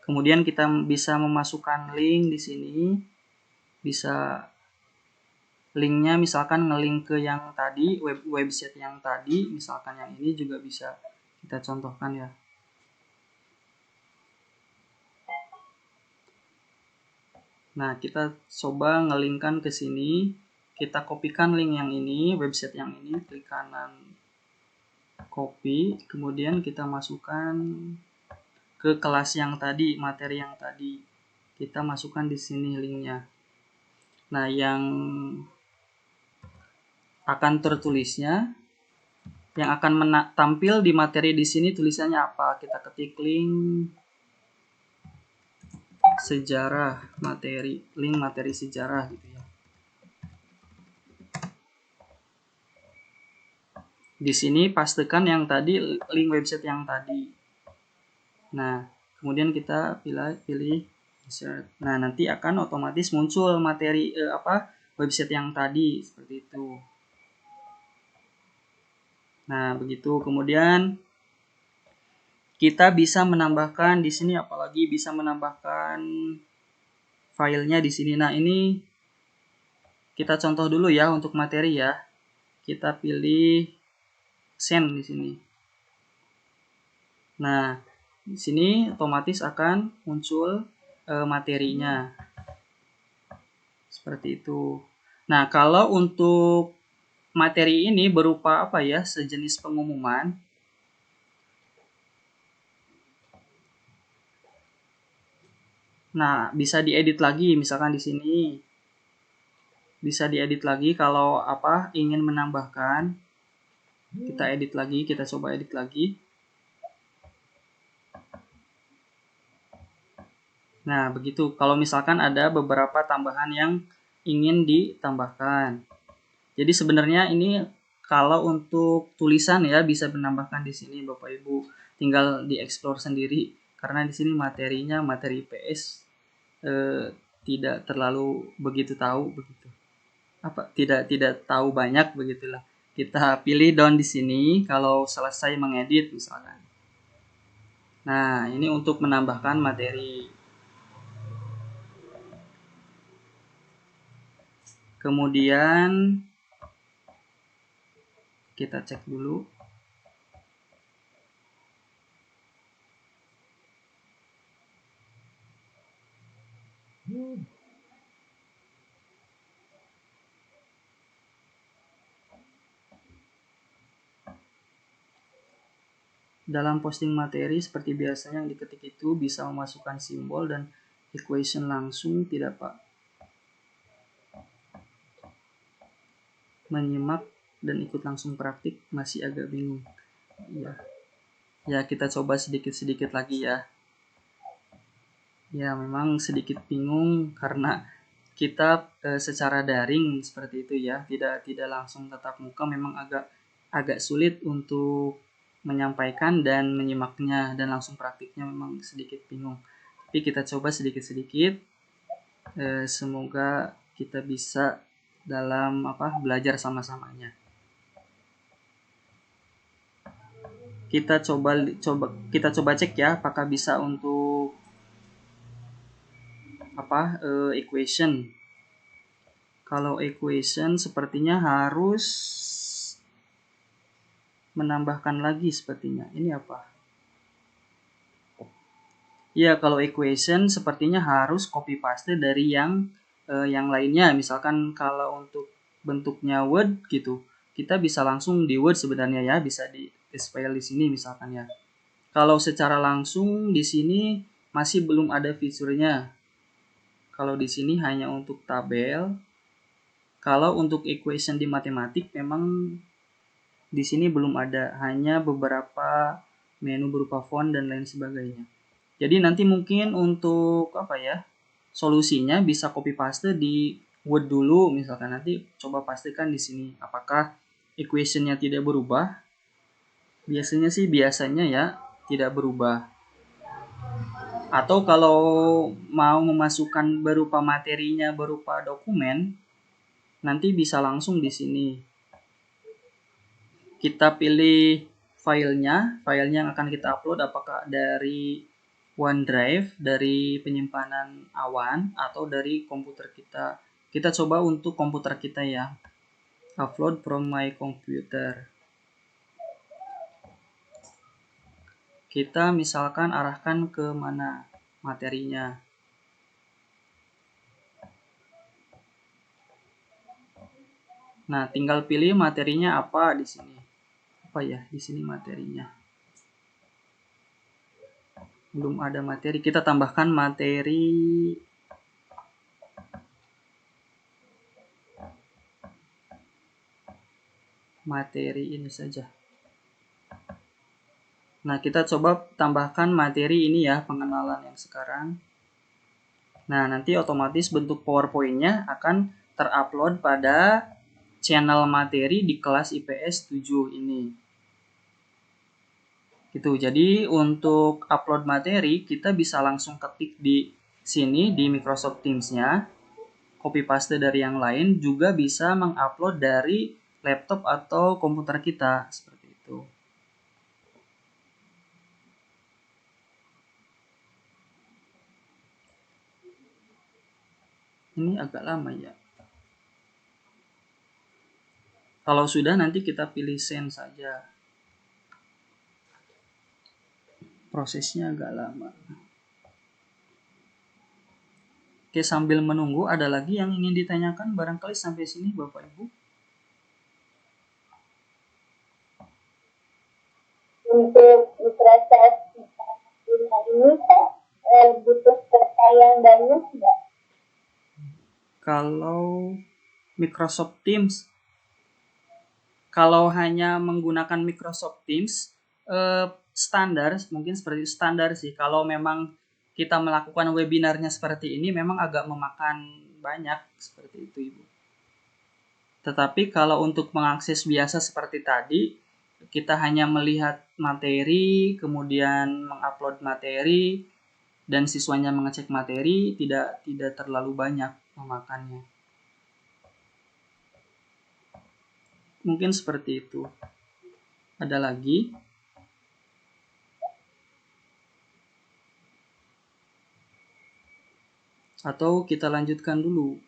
Kemudian kita bisa memasukkan link di sini. Bisa linknya misalkan ngelink ke yang tadi, website yang tadi, misalkan yang ini juga bisa kita contohkan ya. Nah, kita coba ngelingkan ke sini. Kita kopikan link yang ini, website yang ini, klik kanan copy, kemudian kita masukkan ke kelas yang tadi, materi yang tadi. Kita masukkan di sini linknya. Nah, yang akan tertulisnya. Yang akan tampil di materi di sini tulisannya apa? Kita ketik link sejarah materi, link materi sejarah gitu ya. Di sini pastikan yang tadi link website yang tadi. Nah, kemudian kita pilih insert. Nah, nanti akan otomatis muncul materi website yang tadi seperti itu. Nah, begitu. Kemudian kita bisa menambahkan di sini, apalagi bisa menambahkan filenya di sini. Nah, ini kita contoh dulu ya untuk materi ya. Kita pilih send di sini. Nah, di sini otomatis akan muncul materinya. Seperti itu. Nah, kalau untuk materi ini berupa apa ya? Sejenis pengumuman. Nah, bisa diedit lagi misalkan di sini. Bisa diedit lagi kalau ingin menambahkan. Kita edit lagi, kita coba edit lagi. Nah, begitu. Kalau misalkan ada beberapa tambahan yang ingin ditambahkan. Jadi sebenarnya ini kalau untuk tulisan ya bisa menambahkan di sini Bapak Ibu. Tinggal dieksplor sendiri karena di sini materinya materi IPS tidak terlalu begitu tahu begitu. Tidak tahu banyak begitulah. Kita pilih down di sini kalau selesai mengedit misalkan. Nah, ini untuk menambahkan materi. Kemudian kita cek dulu. Dalam posting materi seperti biasanya yang diketik itu bisa memasukkan simbol dan equation langsung, tidak Pak? Menyimak dan ikut langsung praktik masih agak bingung. Ya, ya kita coba sedikit-sedikit lagi ya. Ya memang sedikit bingung karena kita secara daring seperti itu ya, tidak langsung tatap muka, memang agak sulit untuk menyampaikan dan menyimaknya, dan langsung praktiknya memang sedikit bingung. Tapi kita coba sedikit-sedikit, semoga kita bisa dalam belajar sama-samanya. Kita coba cek ya apakah bisa untuk equation. Kalau equation sepertinya harus menambahkan lagi sepertinya. Ini apa? Ya, kalau equation sepertinya harus copy paste dari yang lainnya. Misalkan kalau untuk bentuknya Word gitu, kita bisa langsung di Word sebenarnya ya, bisa di file di sini misalkan ya. Kalau secara langsung di sini masih belum ada fiturnya. Kalau di sini hanya untuk tabel. Kalau untuk equation di matematik memang di sini belum ada, hanya beberapa menu berupa font dan lain sebagainya. Jadi nanti mungkin untuk solusinya bisa copy paste di Word dulu, misalkan nanti coba pastikan di sini apakah equationnya tidak berubah. Biasanya ya tidak berubah. Atau kalau mau memasukkan berupa materinya berupa dokumen, nanti bisa langsung di sini. Kita pilih filenya yang akan kita upload apakah dari OneDrive, dari penyimpanan awan, atau dari komputer kita. Kita coba untuk komputer kita ya. Upload from my computer. Kita misalkan arahkan ke mana materinya. Nah, tinggal pilih materinya apa di sini. Apa ya di sini materinya? Belum ada materi, kita tambahkan materi materi ini saja. Nah, kita coba tambahkan materi ini ya, pengenalan yang sekarang. Nah, nanti otomatis bentuk PowerPoint-nya akan terupload pada channel materi di kelas IPS 7 ini. Gitu. Jadi, untuk upload materi, kita bisa langsung ketik di sini di Microsoft Teams-nya, copy paste dari yang lain, juga bisa mengupload dari laptop atau komputer kita, seperti itu. Ini agak lama ya. Kalau sudah nanti kita pilih send saja. Prosesnya agak lama. Oke, sambil menunggu ada lagi yang ingin ditanyakan barangkali sampai sini Bapak Ibu? Untuk proses ini butuh data yang banyak nggak? Kalau Microsoft Teams, kalau hanya menggunakan Microsoft Teams, standar, mungkin seperti standar sih. Kalau memang kita melakukan webinarnya seperti ini, memang agak memakan banyak, seperti itu Ibu. Tetapi kalau untuk mengakses biasa seperti tadi, kita hanya melihat materi, kemudian mengupload materi, dan siswanya mengecek materi, tidak terlalu banyak memakannya. Mungkin seperti itu. Ada lagi? Atau kita lanjutkan dulu.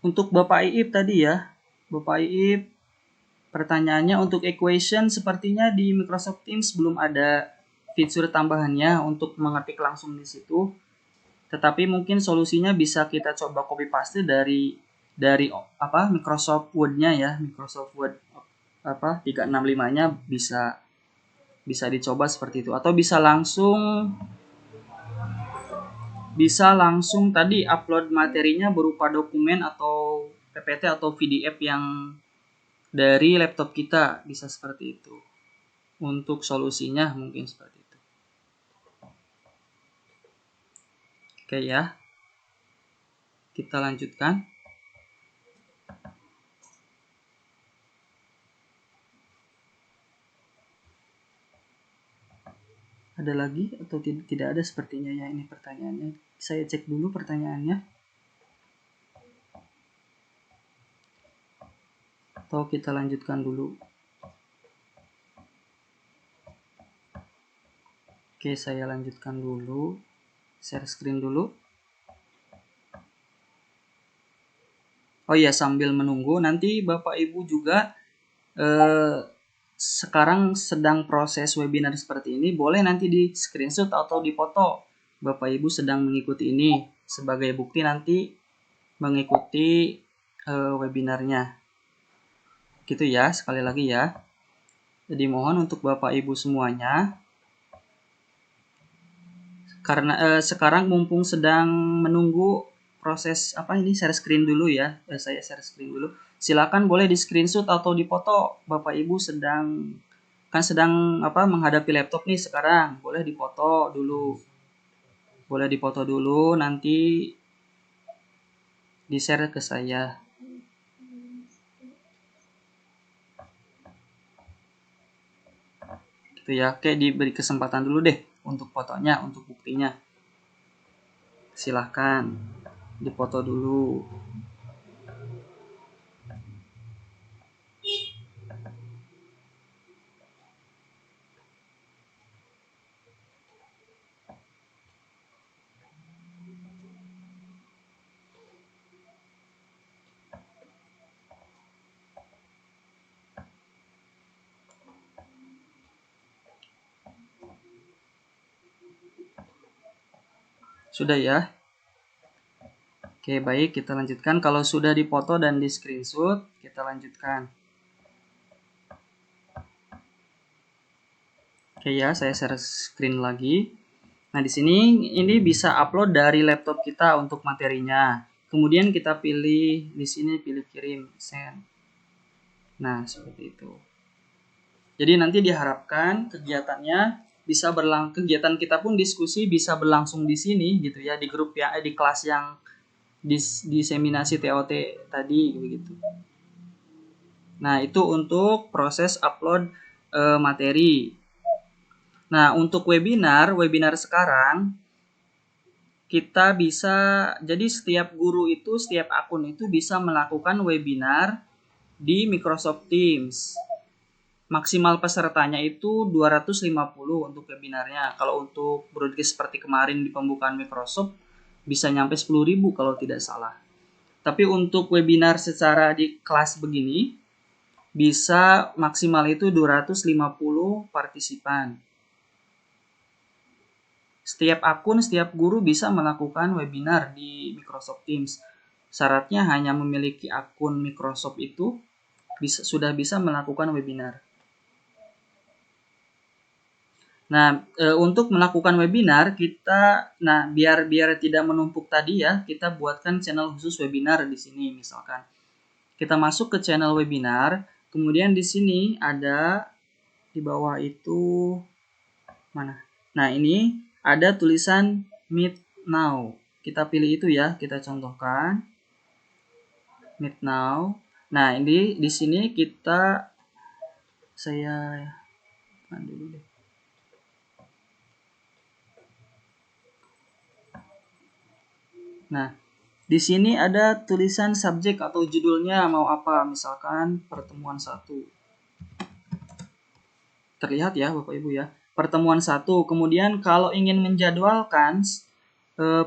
Untuk Bapak Iip tadi ya, Bapak Iip, pertanyaannya untuk equation sepertinya di Microsoft Teams belum ada fitur tambahannya untuk mengetik langsung di situ. Tetapi mungkin solusinya bisa kita coba copy paste dari Microsoft Word-nya ya, Microsoft Word 365-nya bisa dicoba seperti itu, atau bisa langsung tadi upload materinya berupa dokumen atau PPT atau PDF yang dari laptop kita, bisa seperti itu. Untuk solusinya mungkin seperti itu. Oke ya. Kita lanjutkan. Ada lagi atau tidak ada sepertinya ya ini pertanyaannya. Saya cek dulu pertanyaannya. Atau kita lanjutkan dulu. Oke, saya lanjutkan dulu. Share screen dulu. Oh iya, sambil menunggu nanti Bapak Ibu juga sekarang sedang proses webinar seperti ini, boleh nanti di screenshot atau dipoto Bapak Ibu sedang mengikuti ini sebagai bukti nanti mengikuti webinarnya. Gitu ya, sekali lagi ya. Jadi mohon untuk Bapak Ibu semuanya, karena sekarang mumpung sedang menunggu proses share screen dulu ya. Saya share screen dulu. Silakan boleh di screenshot atau dipoto Bapak Ibu sedang menghadapi laptop nih sekarang. Boleh dipoto dulu, nanti di-share ke saya. Gitu ya. Oke, diberi kesempatan dulu deh untuk fotonya, untuk buktinya. Silahkan dipoto dulu. Sudah ya? Oke, baik, kita lanjutkan. Kalau sudah dipoto dan di screenshot, kita lanjutkan. Oke ya, saya share screen lagi. Nah, di sini ini bisa upload dari laptop kita untuk materinya. Kemudian kita pilih di sini, pilih kirim, send. Nah, seperti itu. Jadi nanti diharapkan kegiatannya bisa kegiatan kita pun diskusi bisa berlangsung di sini gitu ya, di grup yang di kelas yang diseminasi TOT tadi begitu. Nah, itu untuk proses upload materi. Nah, untuk webinar sekarang kita bisa, jadi setiap guru itu, setiap akun itu bisa melakukan webinar di Microsoft Teams. Maksimal pesertanya itu 250 untuk webinarnya. Kalau untuk broadcast seperti kemarin di pembukaan Microsoft bisa nyampe 10.000 kalau tidak salah. Tapi untuk webinar secara di kelas begini bisa maksimal itu 250 partisipan. Setiap akun, setiap guru bisa melakukan webinar di Microsoft Teams. Syaratnya hanya memiliki akun Microsoft itu sudah bisa melakukan webinar. Nah, untuk melakukan webinar biar tidak menumpuk tadi ya, kita buatkan channel khusus webinar di sini misalkan. Kita masuk ke channel webinar, kemudian di sini ada di bawah itu mana? Nah, ini ada tulisan Meet Now. Kita pilih itu ya, kita contohkan. Meet Now. Nah, ini di sini saya dulu deh. Nah, di sini ada tulisan subjek atau judulnya mau apa, misalkan pertemuan 1. Terlihat ya Bapak Ibu ya. Pertemuan 1. Kemudian kalau ingin menjadwalkan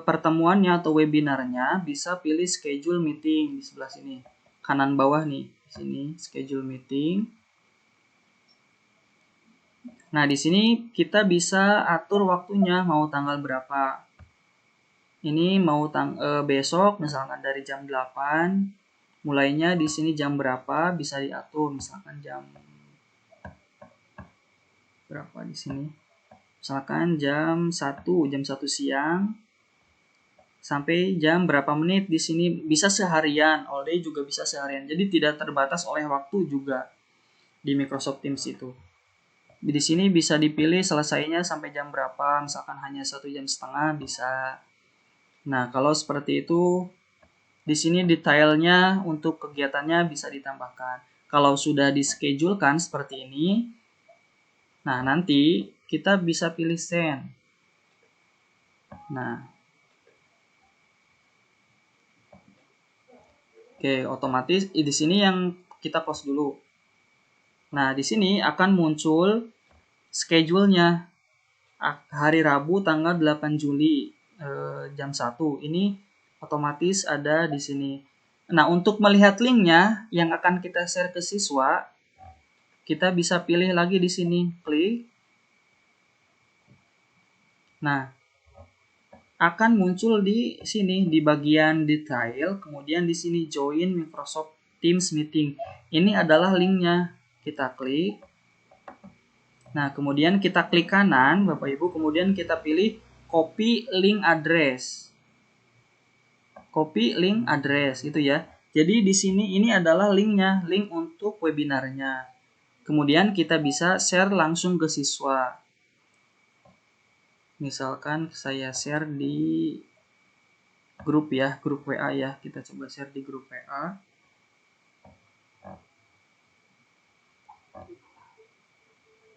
pertemuannya atau webinarnya, bisa pilih schedule meeting di sebelah sini. Kanan bawah nih, di sini schedule meeting. Nah, di sini kita bisa atur waktunya mau tanggal berapa. Ini mau besok misalkan dari jam 8. Mulainya di sini jam berapa bisa diatur, misalkan jam berapa di sini. Misalkan jam 1 siang sampai jam berapa menit di sini, bisa seharian, all day juga bisa seharian. Jadi tidak terbatas oleh waktu juga di Microsoft Teams itu. Di sini bisa dipilih selesainya sampai jam berapa, misalkan hanya 1,5 jam bisa. Nah, kalau seperti itu di sini detailnya untuk kegiatannya bisa ditambahkan. Kalau sudah dischedulekan seperti ini, nah nanti kita bisa pilih send. Nah, oke, otomatis di sini yang kita post dulu. Nah, di sini akan muncul schedule-nya. Hari Rabu tanggal 8 Juli jam 1. Ini otomatis ada di sini. Nah, untuk melihat linknya yang akan kita share ke siswa, kita bisa pilih lagi di sini, klik. Nah, akan muncul di sini di bagian detail, kemudian di sini join Microsoft Teams meeting. Ini adalah linknya. Kita klik. Nah, kemudian kita klik kanan, Bapak Ibu, kemudian kita pilih copy link address. Copy link address itu ya. Jadi di sini ini adalah linknya, link untuk webinarnya. Kemudian kita bisa share langsung ke siswa. Misalkan saya share di grup ya, grup WA ya. Kita coba share di grup WA.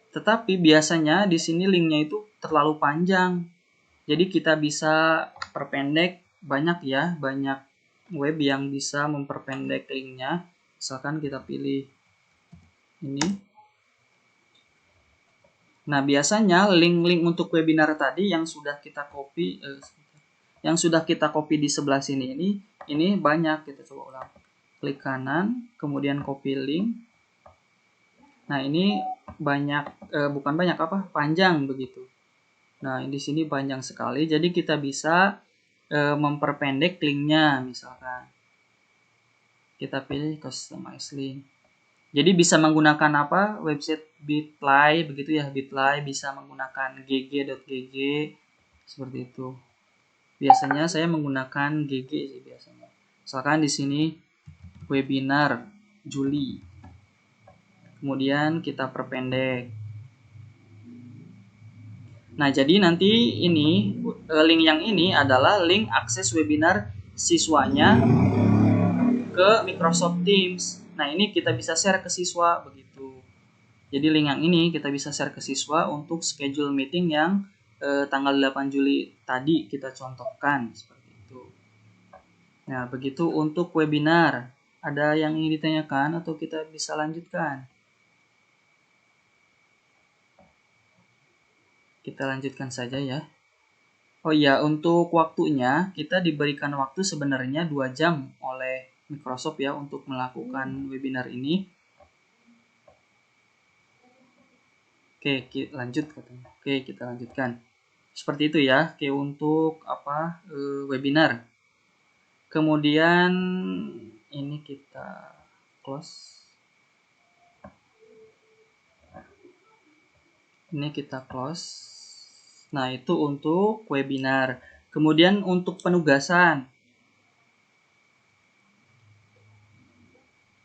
Tetapi biasanya di sini linknya itu terlalu panjang. Jadi kita bisa perpendek, banyak ya, banyak web yang bisa memperpendek linknya. Misalkan kita pilih ini. Nah, biasanya link-link untuk webinar tadi yang sudah kita copy di sebelah sini ini banyak. Kita coba ulang. Klik kanan, kemudian copy link. Nah, ini panjang begitu. Nah, di sini panjang sekali. Jadi kita bisa memperpendek linknya misalkan. Kita pilih customize link. Jadi bisa menggunakan website Bitly begitu ya, Bitly, bisa menggunakan gg.gg seperti itu. Biasanya saya menggunakan gg sih biasanya. Misalkan di sini webinar Juli. kemudian kita perpendek. Nah, jadi nanti ini link yang ini adalah link akses webinar siswanya ke Microsoft Teams. Nah, ini kita bisa share ke siswa begitu. Jadi link yang ini kita bisa share ke siswa untuk schedule meeting yang tanggal 8 Juli tadi kita contohkan seperti itu. Nah, begitu untuk webinar. Ada yang ingin ditanyakan atau kita bisa lanjutkan? Kita lanjutkan saja ya. Oh iya, untuk waktunya kita diberikan waktu sebenarnya 2 jam oleh Microsoft ya untuk melakukan webinar ini. Oke, lanjut katanya. Oke, kita lanjutkan. Seperti itu ya. Oke, untuk webinar. Kemudian ini kita close. Ini kita close. Nah, itu untuk webinar. Kemudian untuk penugasan.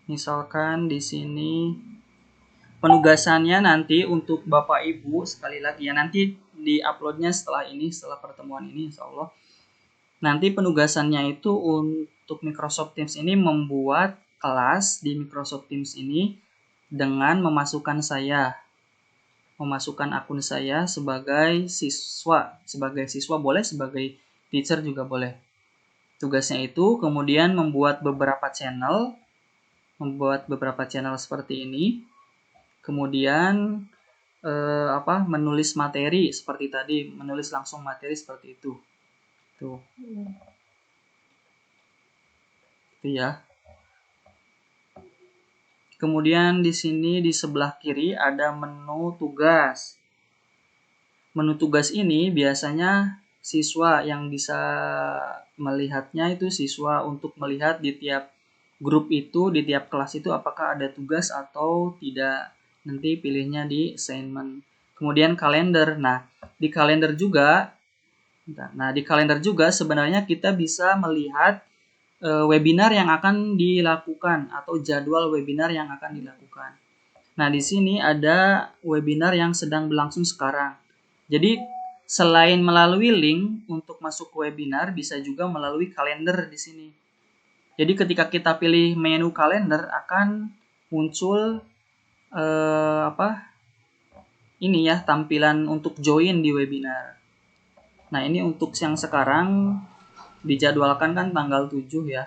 Misalkan di sini penugasannya nanti untuk Bapak Ibu sekali lagi ya, nanti di-uploadnya setelah pertemuan ini insya Allah. Nanti penugasannya itu untuk Microsoft Teams ini membuat kelas di Microsoft Teams ini dengan memasukkan akun saya sebagai siswa boleh, sebagai teacher juga boleh. Tugasnya itu kemudian membuat beberapa channel seperti ini, kemudian menulis materi seperti tadi, menulis langsung materi seperti itu. Tuh. Itu ya. Kemudian di sini di sebelah kiri ada menu tugas. Menu tugas ini biasanya siswa yang bisa melihatnya itu siswa untuk melihat di tiap grup itu, di tiap kelas itu apakah ada tugas atau tidak. Nanti pilihnya di assignment. Kemudian kalender. Nah, di kalender juga sebenarnya kita bisa melihat webinar yang akan dilakukan atau jadwal webinar yang akan dilakukan. Nah, di sini ada webinar yang sedang berlangsung sekarang. Jadi, selain melalui link untuk masuk ke webinar, bisa juga melalui kalender di sini. Jadi, ketika kita pilih menu kalender akan muncul tampilan untuk join di webinar. Nah, ini untuk yang sekarang dijadwalkan kan tanggal 7 ya.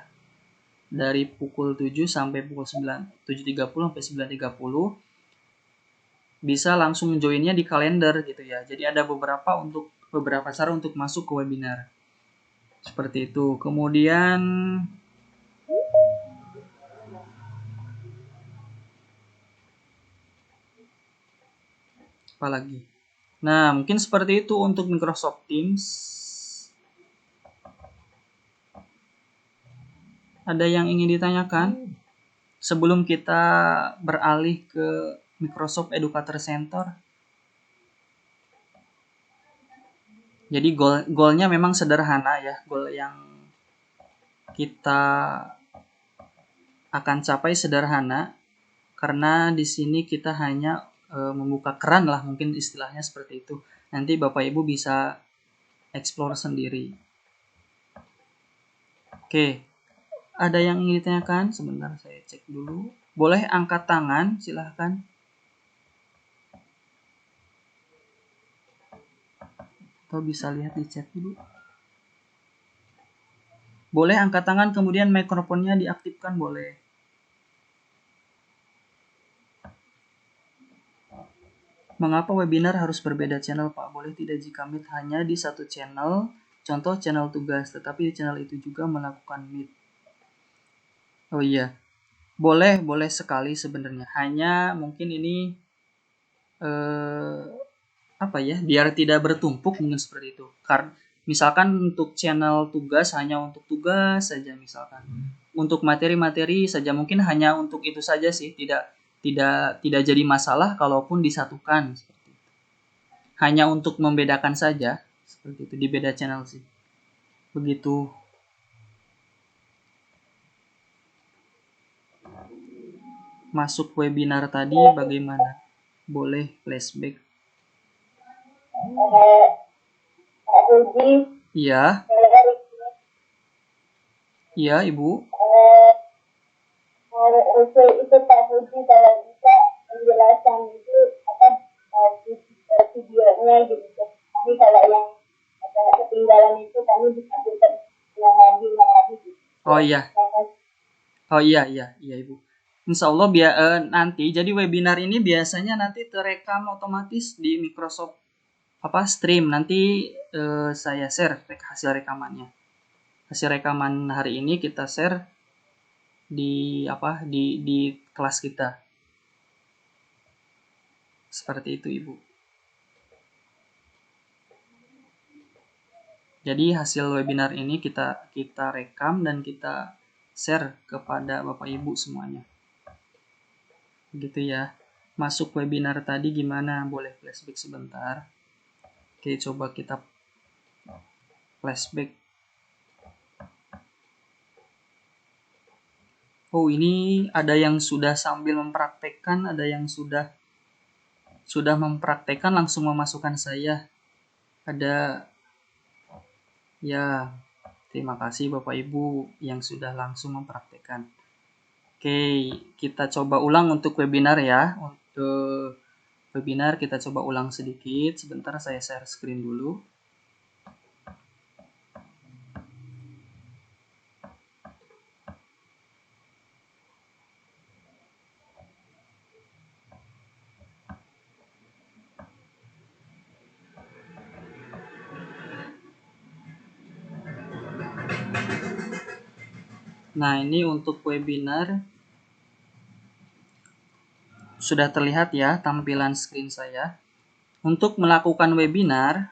Dari pukul 7 sampai pukul 7.30 sampai 9.30 bisa langsung joinnya di kalender gitu ya. Jadi ada beberapa cara untuk masuk ke webinar. Seperti itu. Kemudian apa lagi? Nah, mungkin seperti itu untuk Microsoft Teams. Ada yang ingin ditanyakan sebelum kita beralih ke Microsoft Educator Center? Jadi goalnya memang sederhana ya. Goal yang kita akan capai sederhana karena di sini kita hanya membuka keran lah, mungkin istilahnya seperti itu. Nanti Bapak Ibu bisa explore sendiri. Oke, ada yang ingin ditanyakan? Sebentar saya cek dulu. Boleh angkat tangan, silahkan. Atau bisa lihat di chat dulu. Boleh angkat tangan, kemudian mikrofonnya diaktifkan, boleh. Mengapa webinar harus berbeda channel, Pak? Boleh tidak jika Meet hanya di satu channel, contoh channel tugas, tetapi di channel itu juga melakukan Meet? Oh iya, boleh sekali sebenarnya. Hanya mungkin ini biar tidak bertumpuk mungkin seperti itu. Karena misalkan untuk channel tugas hanya untuk tugas saja misalkan. Untuk materi-materi saja mungkin hanya untuk itu saja sih, tidak jadi masalah kalaupun disatukan seperti itu. Hanya untuk membedakan saja seperti itu di beda channel sih. Begitu. masuk webinar tadi bagaimana? Boleh flashback? Uji, Iya, iya Ibu. itu Pak Uji kalau bisa penjelasan itu apa videonya gitu. Tapi kalau yang ada ketinggalan itu kami bisa putar yang lagi gitu. Oh iya. Oh iya Ibu. Insya Allah nanti jadi webinar ini biasanya nanti terekam otomatis di Microsoft Stream. Nanti saya share hasil rekamannya. Hasil rekaman hari ini kita share di di kelas kita. Seperti itu Ibu. Jadi hasil webinar ini kita rekam dan kita share kepada Bapak Ibu semuanya. Gitu ya. Masuk webinar tadi gimana? Boleh flashback sebentar. Oke, coba kita flashback. Oh, ini ada yang sudah sambil mempraktekkan, ada yang sudah mempraktekkan langsung memasukkan saya. Ada ya, terima kasih Bapak Ibu yang sudah langsung mempraktekkan. Oke, kita coba ulang untuk webinar ya. Untuk webinar kita coba ulang sedikit. Sebentar saya share screen dulu. Nah, ini untuk webinar sudah terlihat ya tampilan screen saya. Untuk melakukan webinar,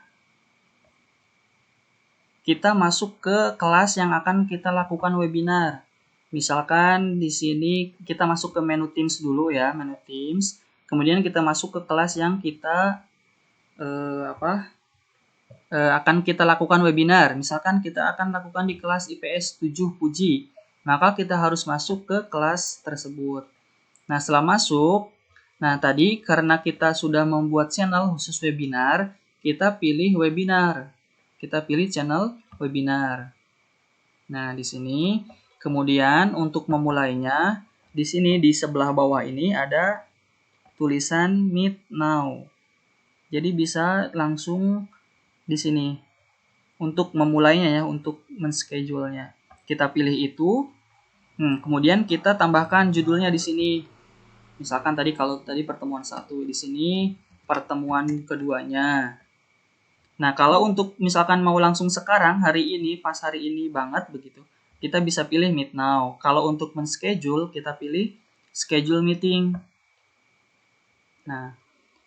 kita masuk ke kelas yang akan kita lakukan webinar. Misalkan di sini kita masuk ke menu Teams dulu ya, menu Teams. Kemudian kita masuk ke kelas yang kita akan kita lakukan webinar. Misalkan kita akan lakukan di kelas IPS 7 Puji. Maka kita harus masuk ke kelas tersebut. Nah, setelah masuk, tadi karena kita sudah membuat channel khusus webinar, kita pilih webinar. Kita pilih channel webinar. Nah, di sini kemudian untuk memulainya, di sini di sebelah bawah ini ada tulisan Meet Now. Jadi bisa langsung di sini untuk memulainya ya, untuk men-schedule-nya. Kita pilih itu. Kemudian kita tambahkan judulnya di sini. Misalkan kalau tadi pertemuan 1, di sini pertemuan keduanya. Nah, kalau untuk misalkan mau langsung sekarang, hari ini, pas hari ini banget begitu, kita bisa pilih Meet Now. Kalau untuk men-schedule, kita pilih Schedule Meeting. Nah,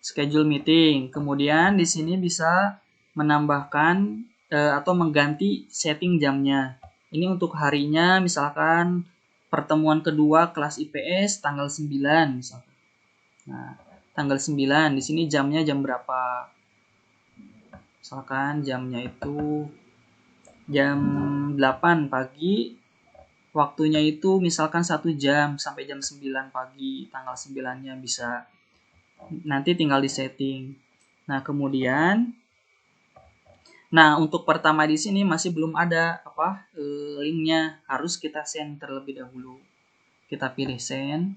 Schedule Meeting. Kemudian di sini bisa menambahkan atau mengganti setting jamnya. Ini untuk harinya, misalkan pertemuan kedua kelas IPS tanggal 9 misalkan. Nah, tanggal 9 di sini jamnya jam berapa? Misalkan jamnya itu jam 8 pagi. Waktunya itu misalkan 1 jam sampai jam 9 pagi. Tanggal 9-nya bisa nanti tinggal di setting. Nah, kemudian untuk pertama di sini masih belum ada linknya, harus kita send terlebih dahulu. Kita pilih send.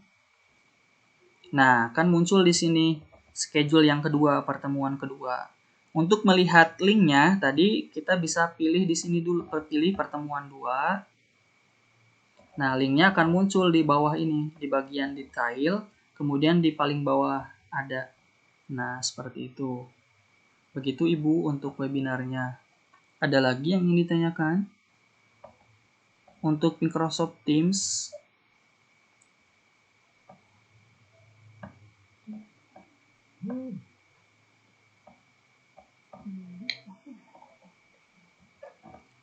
Nah, kan muncul di sini schedule yang kedua, pertemuan kedua. Untuk melihat linknya tadi kita bisa pilih di sini dulu, pilih pertemuan 2. Nah, linknya akan muncul di bawah ini, di bagian detail, kemudian di paling bawah ada. Nah, seperti itu. Begitu Ibu untuk webinarnya. Ada lagi yang ingin ditanyakan? Untuk Microsoft Teams,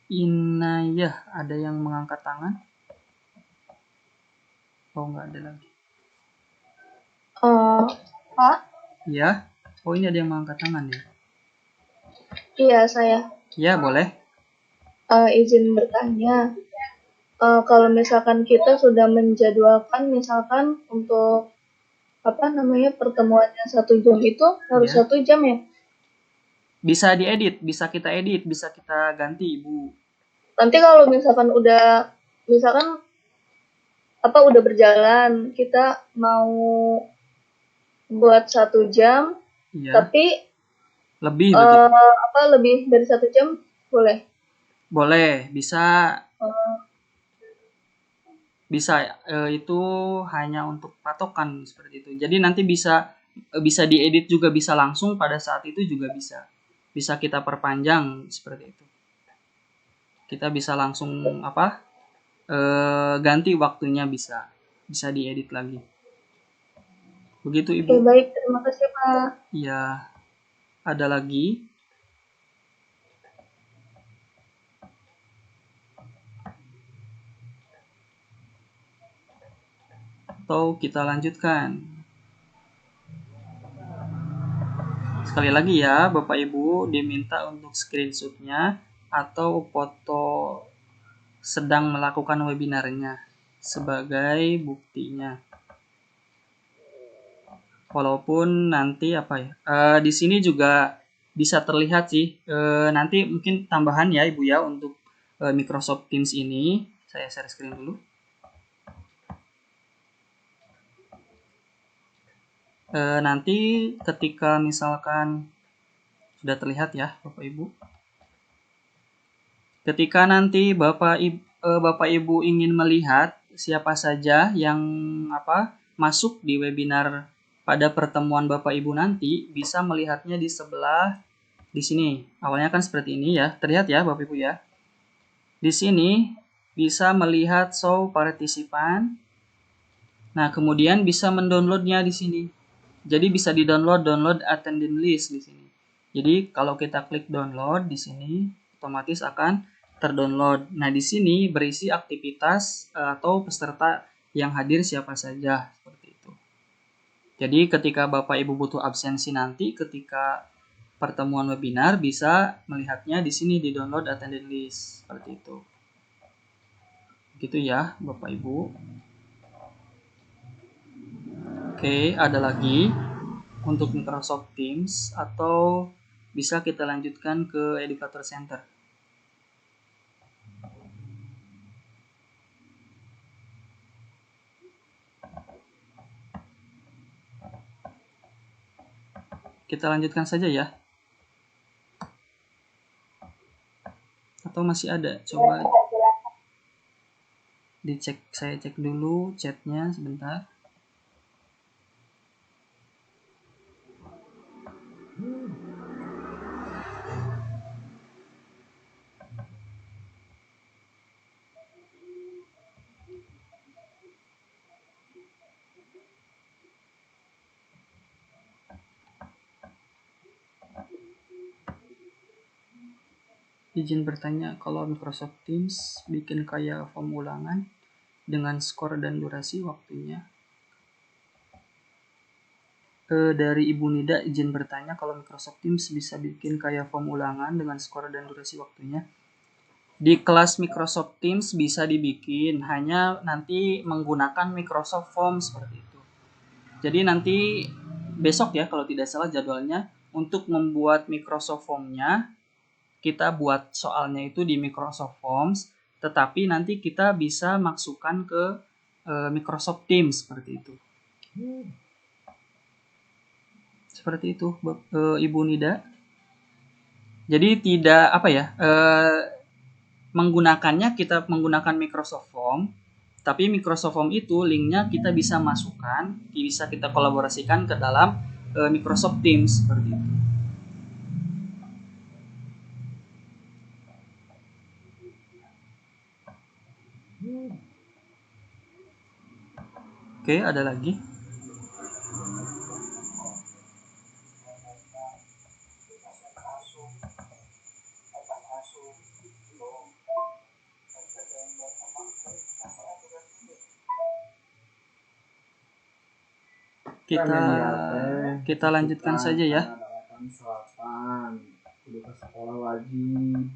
Inayah, ada yang mengangkat tangan? Oh, nggak ada lagi. Pak? Ya? Oh, ini ada yang mengangkat tangan ya? Iya, saya. Ya, boleh. Izin bertanya. kalau misalkan kita sudah menjadwalkan misalkan untuk pertemuannya 1 jam itu harus Ya. 1 jam ya? Bisa diedit, bisa kita edit, bisa kita ganti, Ibu. Nanti kalau misalkan udah udah berjalan, kita mau buat 1 jam, Iya. tapi Lebih begitu. lebih dari 1 jam boleh? Boleh, bisa Oh, bisa itu hanya untuk patokan seperti itu. Jadi nanti bisa diedit juga, bisa langsung pada saat itu juga bisa. Bisa kita perpanjang seperti itu. Kita bisa langsung ganti waktunya, bisa diedit lagi. Begitu, oke, Ibu. baik. Terima kasih, Pak. Ya, ada lagi atau kita lanjutkan? Sekali lagi ya, Bapak Ibu diminta untuk screenshotnya atau foto sedang melakukan webinarnya sebagai buktinya. Walaupun nanti di sini juga bisa terlihat sih. Nanti mungkin tambahan ya Ibu ya untuk Microsoft Teams ini. Saya share screen dulu. Nanti ketika misalkan sudah terlihat ya Bapak Ibu. Ketika nanti Bapak Ibu ingin melihat siapa saja yang masuk di webinar pada pertemuan Bapak Ibu nanti, bisa melihatnya di sebelah di sini. Awalnya kan seperti ini ya. Terlihat ya Bapak Ibu ya. Di sini bisa melihat show partisipan. Nah, kemudian bisa mendownloadnya di sini. Jadi bisa download attendance list di sini. Jadi kalau kita klik download di sini, otomatis akan terdownload. Nah, di sini berisi aktivitas atau peserta yang hadir siapa saja seperti itu. Jadi ketika Bapak Ibu butuh absensi nanti ketika pertemuan webinar bisa melihatnya di sini di download attendance list seperti itu. Gitu ya, Bapak Ibu. Oke, ada lagi untuk Microsoft Teams atau bisa kita lanjutkan ke Educator Center. Kita lanjutkan saja ya. Atau masih ada? Coba dicek, saya cek dulu chatnya sebentar. Izin bertanya, kalau Microsoft Teams bikin kayak form ulangan dengan skor dan durasi waktunya. Dari Ibu Nida izin bertanya, kalau Microsoft Teams bisa bikin kayak form ulangan dengan skor dan durasi waktunya. Di kelas Microsoft Teams bisa dibikin, hanya nanti menggunakan Microsoft Forms seperti itu. Jadi nanti besok ya kalau tidak salah jadwalnya, untuk membuat Microsoft Form-nya, kita buat soalnya itu di Microsoft Forms, tetapi nanti kita bisa masukkan ke Microsoft Teams seperti itu. Seperti itu, Ibu Nida. Jadi tidak menggunakannya kita menggunakan Microsoft Form, tapi Microsoft Form itu linknya kita bisa masukkan, bisa kita kolaborasikan ke dalam Microsoft Teams seperti itu. Oke, ada lagi? Kita lanjutkan saja ya. Selatan, kudu ke sekolah wajib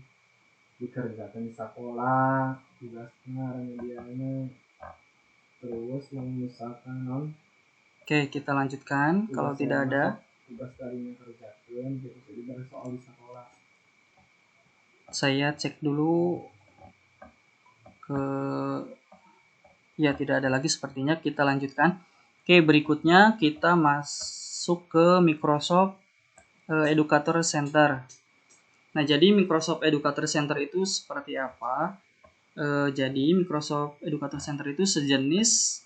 dikerjakan di sekolah tugasnya remedialnya. Terus yang misalkan non Oke, kita lanjutkan. Kalau tidak ada, tugas darinya kerjakan gitu, jadi dari soal di sekolah. saya cek dulu ke ya, tidak ada lagi sepertinya. Kita lanjutkan. Oke, berikutnya kita masuk ke Microsoft Educator Center. Nah, jadi Microsoft Educator Center itu seperti apa? Jadi Microsoft Educator Center itu sejenis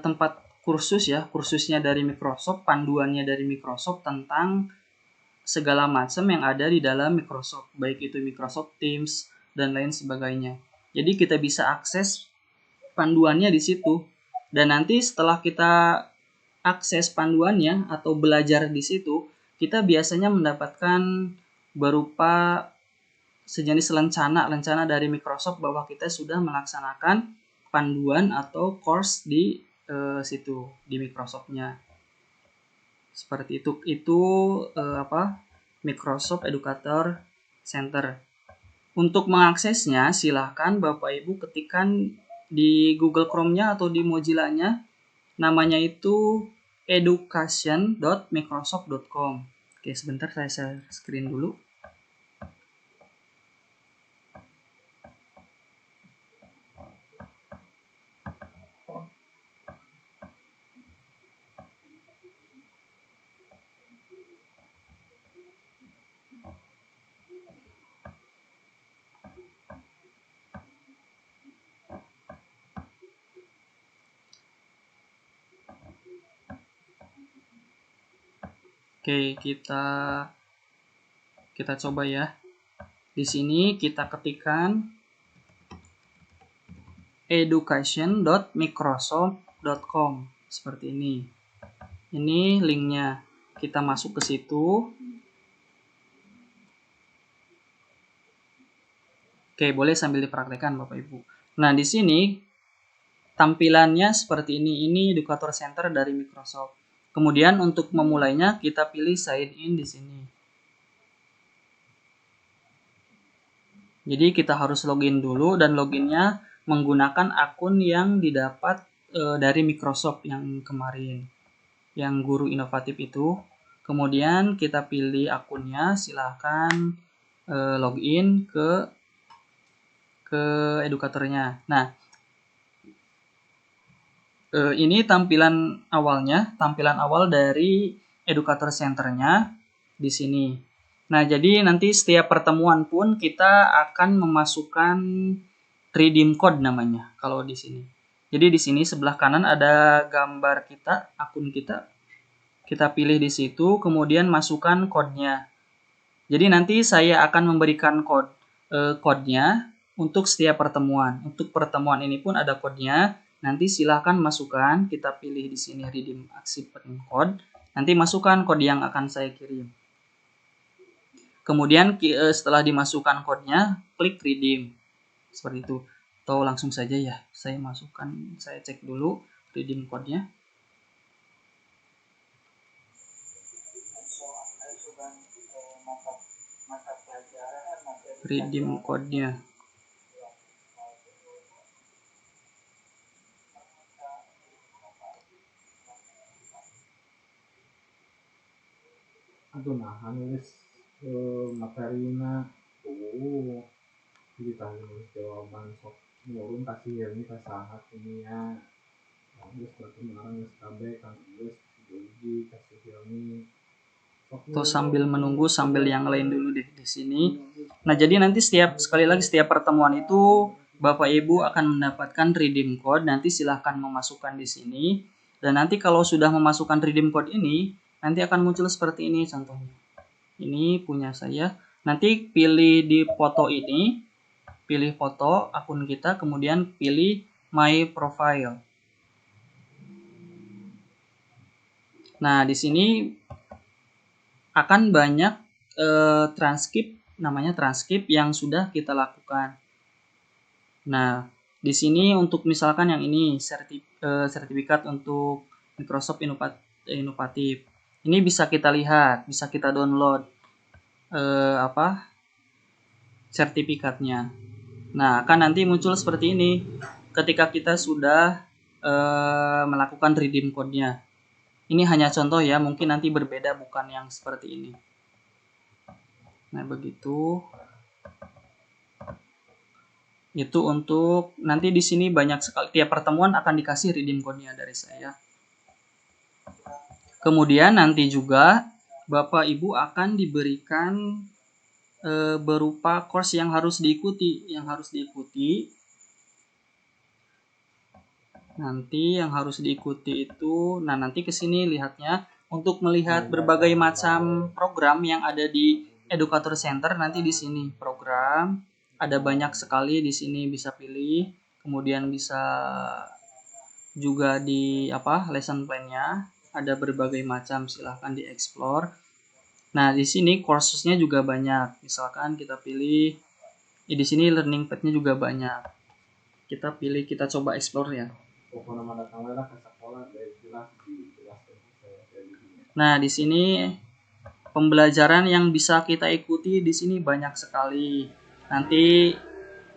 tempat kursus ya, kursusnya dari Microsoft, panduannya dari Microsoft tentang segala macam yang ada di dalam Microsoft, baik itu Microsoft Teams dan lain sebagainya. Jadi kita bisa akses panduannya di situ, dan nanti setelah kita akses panduannya atau belajar di situ, kita biasanya mendapatkan berupa sejenis lencana dari Microsoft bahwa kita sudah melaksanakan panduan atau course di situ di Microsoft-nya. Seperti itu Microsoft Educator Center. Untuk mengaksesnya silahkan Bapak Ibu ketikkan di Google Chrome-nya atau di Mozilla-nya, namanya itu education.microsoft.com. Oke, sebentar saya share screen dulu. Oke, kita coba ya. Di sini kita ketikkan education.microsoft.com seperti ini. Ini linknya. Kita masuk ke situ. Oke, boleh sambil dipraktekkan Bapak Ibu. Nah, di sini tampilannya seperti ini. Ini Educator Center dari Microsoft. Kemudian untuk memulainya kita pilih sign in di sini. Jadi kita harus login dulu, dan loginnya menggunakan akun yang didapat dari Microsoft yang kemarin, yang guru inovatif itu. Kemudian kita pilih akunnya, silahkan login ke edukatornya. Nah, ini tampilan awal dari Educator Center-nya di sini. Nah, jadi nanti setiap pertemuan pun kita akan memasukkan redeem code namanya kalau di sini. Jadi di sini sebelah kanan ada gambar kita, akun kita. Kita pilih di situ, kemudian masukkan kodenya. Jadi nanti saya akan memberikan kodenya untuk setiap pertemuan. Untuk pertemuan ini pun ada kodenya. Nanti silahkan masukkan, kita pilih di sini redeem accept code. Nanti masukkan kode yang akan saya kirim. Kemudian setelah dimasukkan kodenya, klik redeem. Seperti itu. Atau langsung saja ya, saya masukkan, saya cek dulu redeem code-nya. Redeem code-nya. Aduh, nah nulis materina kita nulis jawaban sok nurun kasih ini kasahat ini ya. Terus berarti orang SKB kan terus uji kasih ini. Atau sambil menunggu, sambil yang lain dulu deh di sini. Nah, jadi nanti sekali lagi setiap pertemuan itu Bapak Ibu akan mendapatkan redeem code. Nanti silahkan memasukkan di sini. Dan nanti kalau sudah memasukkan redeem code ini, nanti akan muncul seperti ini contohnya. Ini punya saya. Nanti pilih di foto ini, pilih foto akun kita, kemudian pilih my profile. Nah, di sini akan banyak transkrip, namanya transkrip yang sudah kita lakukan. Nah, di sini untuk misalkan yang ini sertifikat untuk Microsoft Inovatif. Ini bisa kita lihat, bisa kita download sertifikatnya. Nah, kan nanti muncul seperti ini ketika kita sudah melakukan redeem code-nya. Ini hanya contoh ya, mungkin nanti berbeda, bukan yang seperti ini. Nah, begitu. Itu untuk nanti di sini banyak sekali, tiap pertemuan akan dikasih redeem code-nya dari saya. Kemudian nanti juga Bapak Ibu akan diberikan berupa course yang harus diikuti, nanti yang harus diikuti itu, nah nanti kesini lihatnya untuk melihat berbagai macam program yang ada di Educator Center. Nanti di sini program ada banyak sekali, di sini bisa pilih, kemudian bisa juga di lesson plan-nya ada berbagai macam, silahkan dieksplor. Nah, di sini courses-nya juga banyak. Misalkan kita pilih, di sini learning pad-nya juga banyak. Kita pilih, kita coba explore ya. Nah, di sini pembelajaran yang bisa kita ikuti di sini banyak sekali. Nanti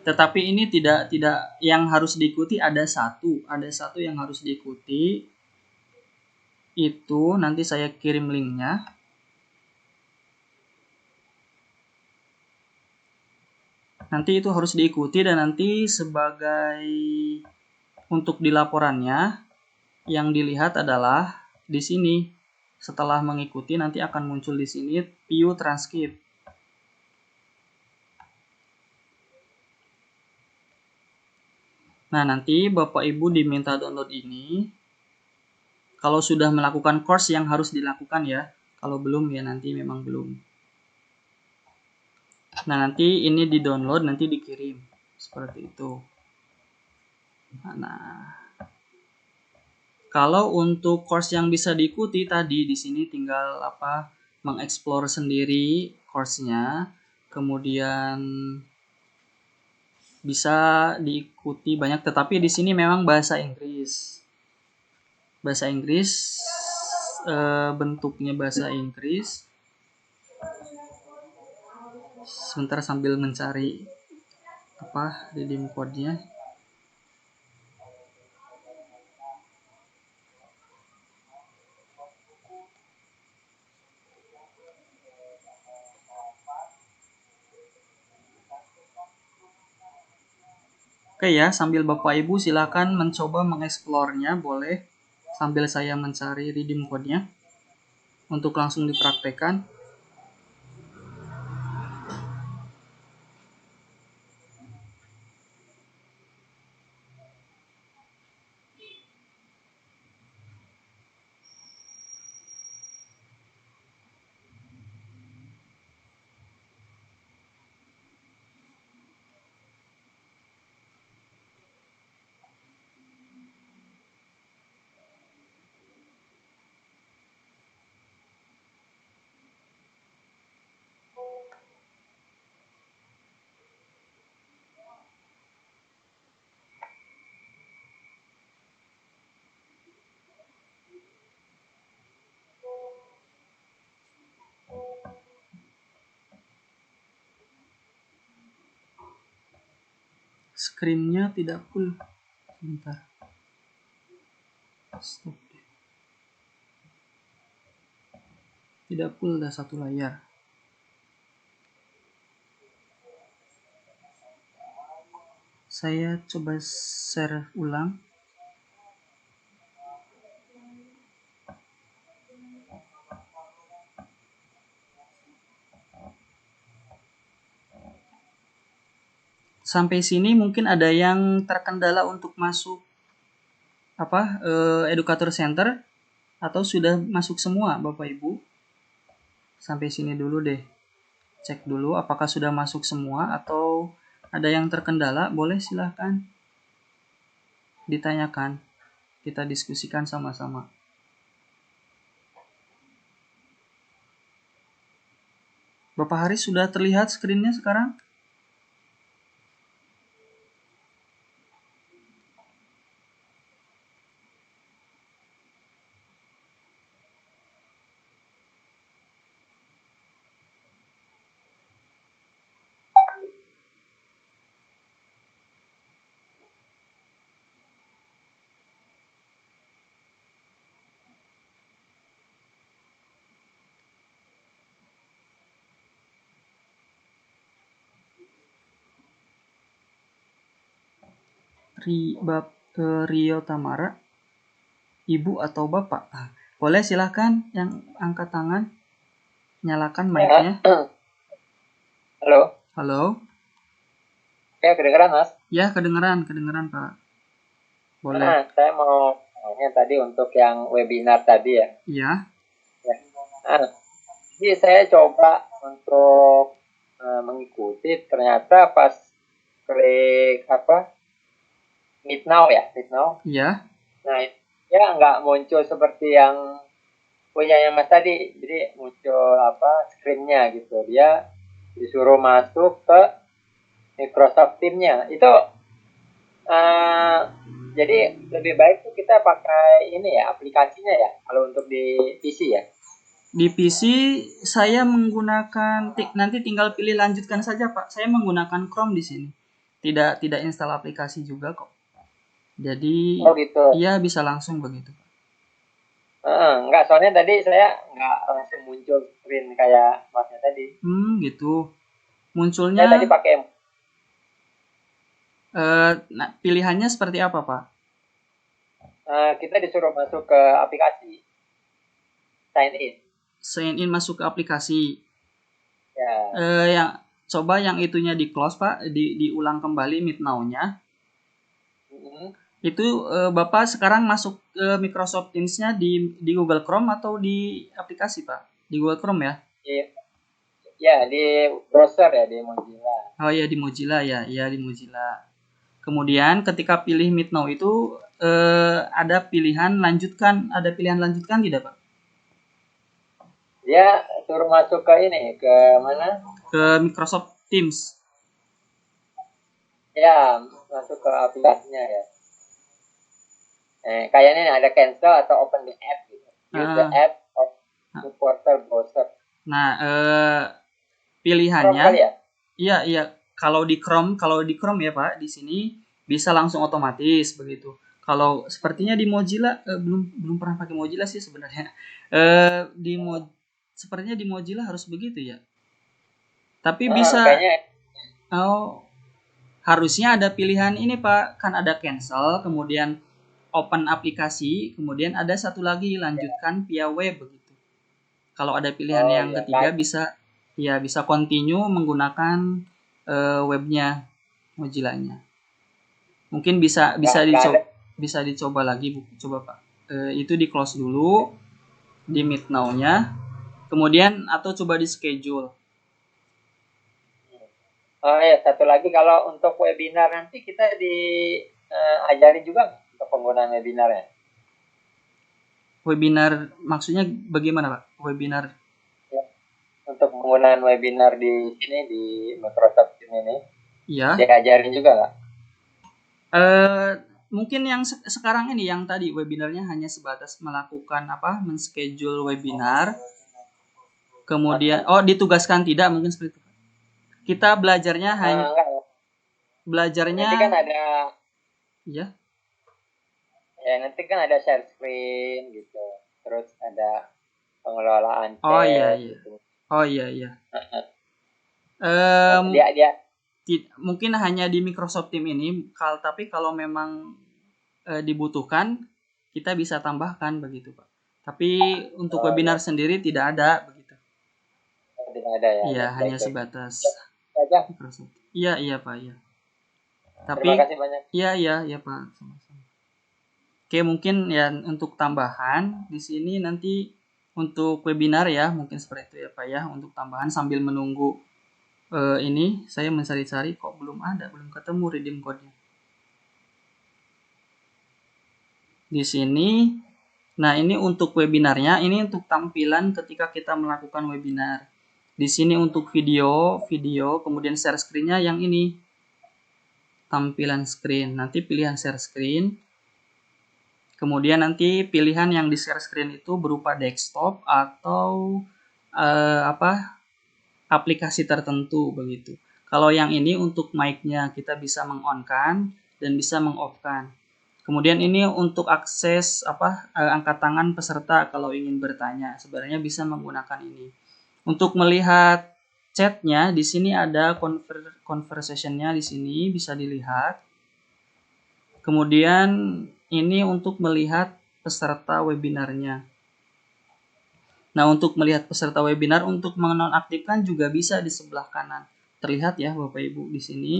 tetapi ini tidak yang harus diikuti ada satu yang harus diikuti. Itu nanti saya kirim linknya. Nanti itu harus diikuti, dan nanti sebagai untuk di laporannya yang dilihat adalah di sini. Setelah mengikuti nanti akan muncul di sini view transcript. Nah, nanti Bapak Ibu diminta download ini. Kalau sudah melakukan course yang harus dilakukan ya. Kalau belum ya nanti memang belum. Nah, nanti ini di-download, nanti dikirim. Seperti itu. Nah, kalau untuk course yang bisa diikuti tadi di sini tinggal mengeksplor sendiri course-nya, kemudian bisa diikuti banyak, tetapi di sini memang bahasa Inggris. Bentuknya bahasa Inggris. Sebentar sambil mencari redeem code-nya. Oke ya, sambil Bapak Ibu silakan mencoba mengeksplornya, boleh sambil saya mencari redeem code-nya untuk langsung dipraktekkan. Screen-nya tidak full. Bentar. Stop. Tidak full, dah satu layar. Saya coba share ulang. Sampai sini mungkin ada yang terkendala untuk masuk Educator Center, atau sudah masuk semua Bapak Ibu? Sampai sini dulu deh. Cek dulu apakah sudah masuk semua atau ada yang terkendala, boleh silahkan ditanyakan. Kita diskusikan sama-sama. Bapak Haris, sudah terlihat screen-nya sekarang? Rio Tamara, Ibu atau Bapak? Boleh silahkan yang angkat tangan, nyalakan mic-nya. Halo, Halo? oke kedengeran Mas? Ya, kedengeran Pak. Boleh. Nah, saya mau tanya tadi untuk yang webinar tadi ya. Iya, Nah, jadi saya coba untuk mengikuti, ternyata pas klik Meet Now ya, Meet Now. iya. Nah, ya nggak muncul seperti yang punyanya Mas tadi. Jadi muncul screen-nya gitu. Dia disuruh masuk ke Microsoft Teams-nya. Itu jadi lebih baik tuh kita pakai ini ya, aplikasinya ya, kalau untuk di PC ya. Di PC saya menggunakan nanti tinggal pilih lanjutkan saja, Pak. Saya menggunakan Chrome di sini. Tidak install aplikasi juga kok. Jadi Oh gitu. iya bisa langsung begitu. Enggak, soalnya tadi saya nggak langsung muncul screen kayak Masnya tadi. Gitu. Saya Munculnya tadi pakai pilihannya seperti apa, Pak? kita disuruh masuk ke aplikasi, sign in. Sign in masuk ke aplikasi. Ya. Coba yang itunya di close, Pak, diulang kembali Meet Now-nya. Itu Bapak sekarang masuk ke Microsoft Teams-nya di Google Chrome atau di aplikasi, Pak? Di Google Chrome ya? Ya, di browser ya, di Mozilla. Oh iya, di Mozilla ya. Iya, di Mozilla. Kemudian ketika pilih Meet Now itu ada pilihan lanjutkan. Ada pilihan lanjutkan tidak, Pak? Dia suruh masuk ke ini, ke mana? Ke Microsoft Teams. Ya, masuk ke aplikasinya ya. Kayaknya nih ada cancel atau open the app gitu. Use the app of supporter browser. Nah, Chrome pilihannya kali ya? iya. Kalau di Chrome ya, Pak, di sini bisa langsung otomatis begitu. Kalau sepertinya di Mozilla belum pernah pakai Mozilla sih sebenarnya. Sepertinya di Mozilla harus begitu ya. Tapi bisa Kayaknya harusnya ada pilihan ini, Pak. Kan ada cancel, kemudian open aplikasi, kemudian ada satu lagi lanjutkan via web begitu. Kalau ada pilihan yang ketiga bisa continue menggunakan webnya Mozilla-nya. Mungkin bisa dicoba lagi, coba Pak. Itu di close dulu di Meet Now-nya. Kemudian atau coba di schedule. Oh ya, satu lagi kalau untuk webinar nanti kita diajari juga untuk penggunaan webinarnya. Webinar maksudnya bagaimana, Pak? Webinar Untuk penggunaan webinar di sini di Microsoft Teams ini. Iya. Diajarin juga nggak? Mungkin yang sekarang ini yang tadi webinarnya hanya sebatas melakukan men-schedule webinar. Kemudian ditugaskan tidak mungkin seperti itu. Kita belajarnya nanti kan ada iya. Ya, nanti kan ada share screen gitu. Terus ada pengelolaan chat. Gitu. Iya. Mungkin hanya di Microsoft Teams ini, tapi kalau memang dibutuhkan kita bisa tambahkan begitu, Pak. Tapi untuk webinar sendiri tidak ada begitu. Tidak ada ya. Iya, hanya sebatas Microsoft. Iya, Pak, iya. Tapi terima kasih banyak. Iya, Pak. Sama-sama. Oke, mungkin ya untuk tambahan di sini nanti untuk webinar ya, mungkin seperti itu ya, Pak ya, untuk tambahan sambil menunggu ini saya mencari-cari kok belum ketemu redeem code-nya. Di sini. Nah, ini untuk webinarnya, ini untuk tampilan ketika kita melakukan webinar. Di sini untuk video, kemudian share screen-nya yang ini. Tampilan screen. Nanti pilihan share screen. Kemudian nanti pilihan yang di share screen itu berupa desktop atau aplikasi tertentu begitu. Kalau yang ini untuk mic-nya kita bisa meng-on-kan dan bisa meng-off-kan. Kemudian ini untuk akses angkat tangan peserta kalau ingin bertanya, sebenarnya bisa menggunakan ini. Untuk melihat chat-nya di sini ada conversation-nya di sini bisa dilihat. Kemudian ini untuk melihat peserta webinarnya. Nah, untuk melihat peserta webinar, untuk menonaktifkan juga bisa di sebelah kanan. Terlihat ya Bapak Ibu di sini.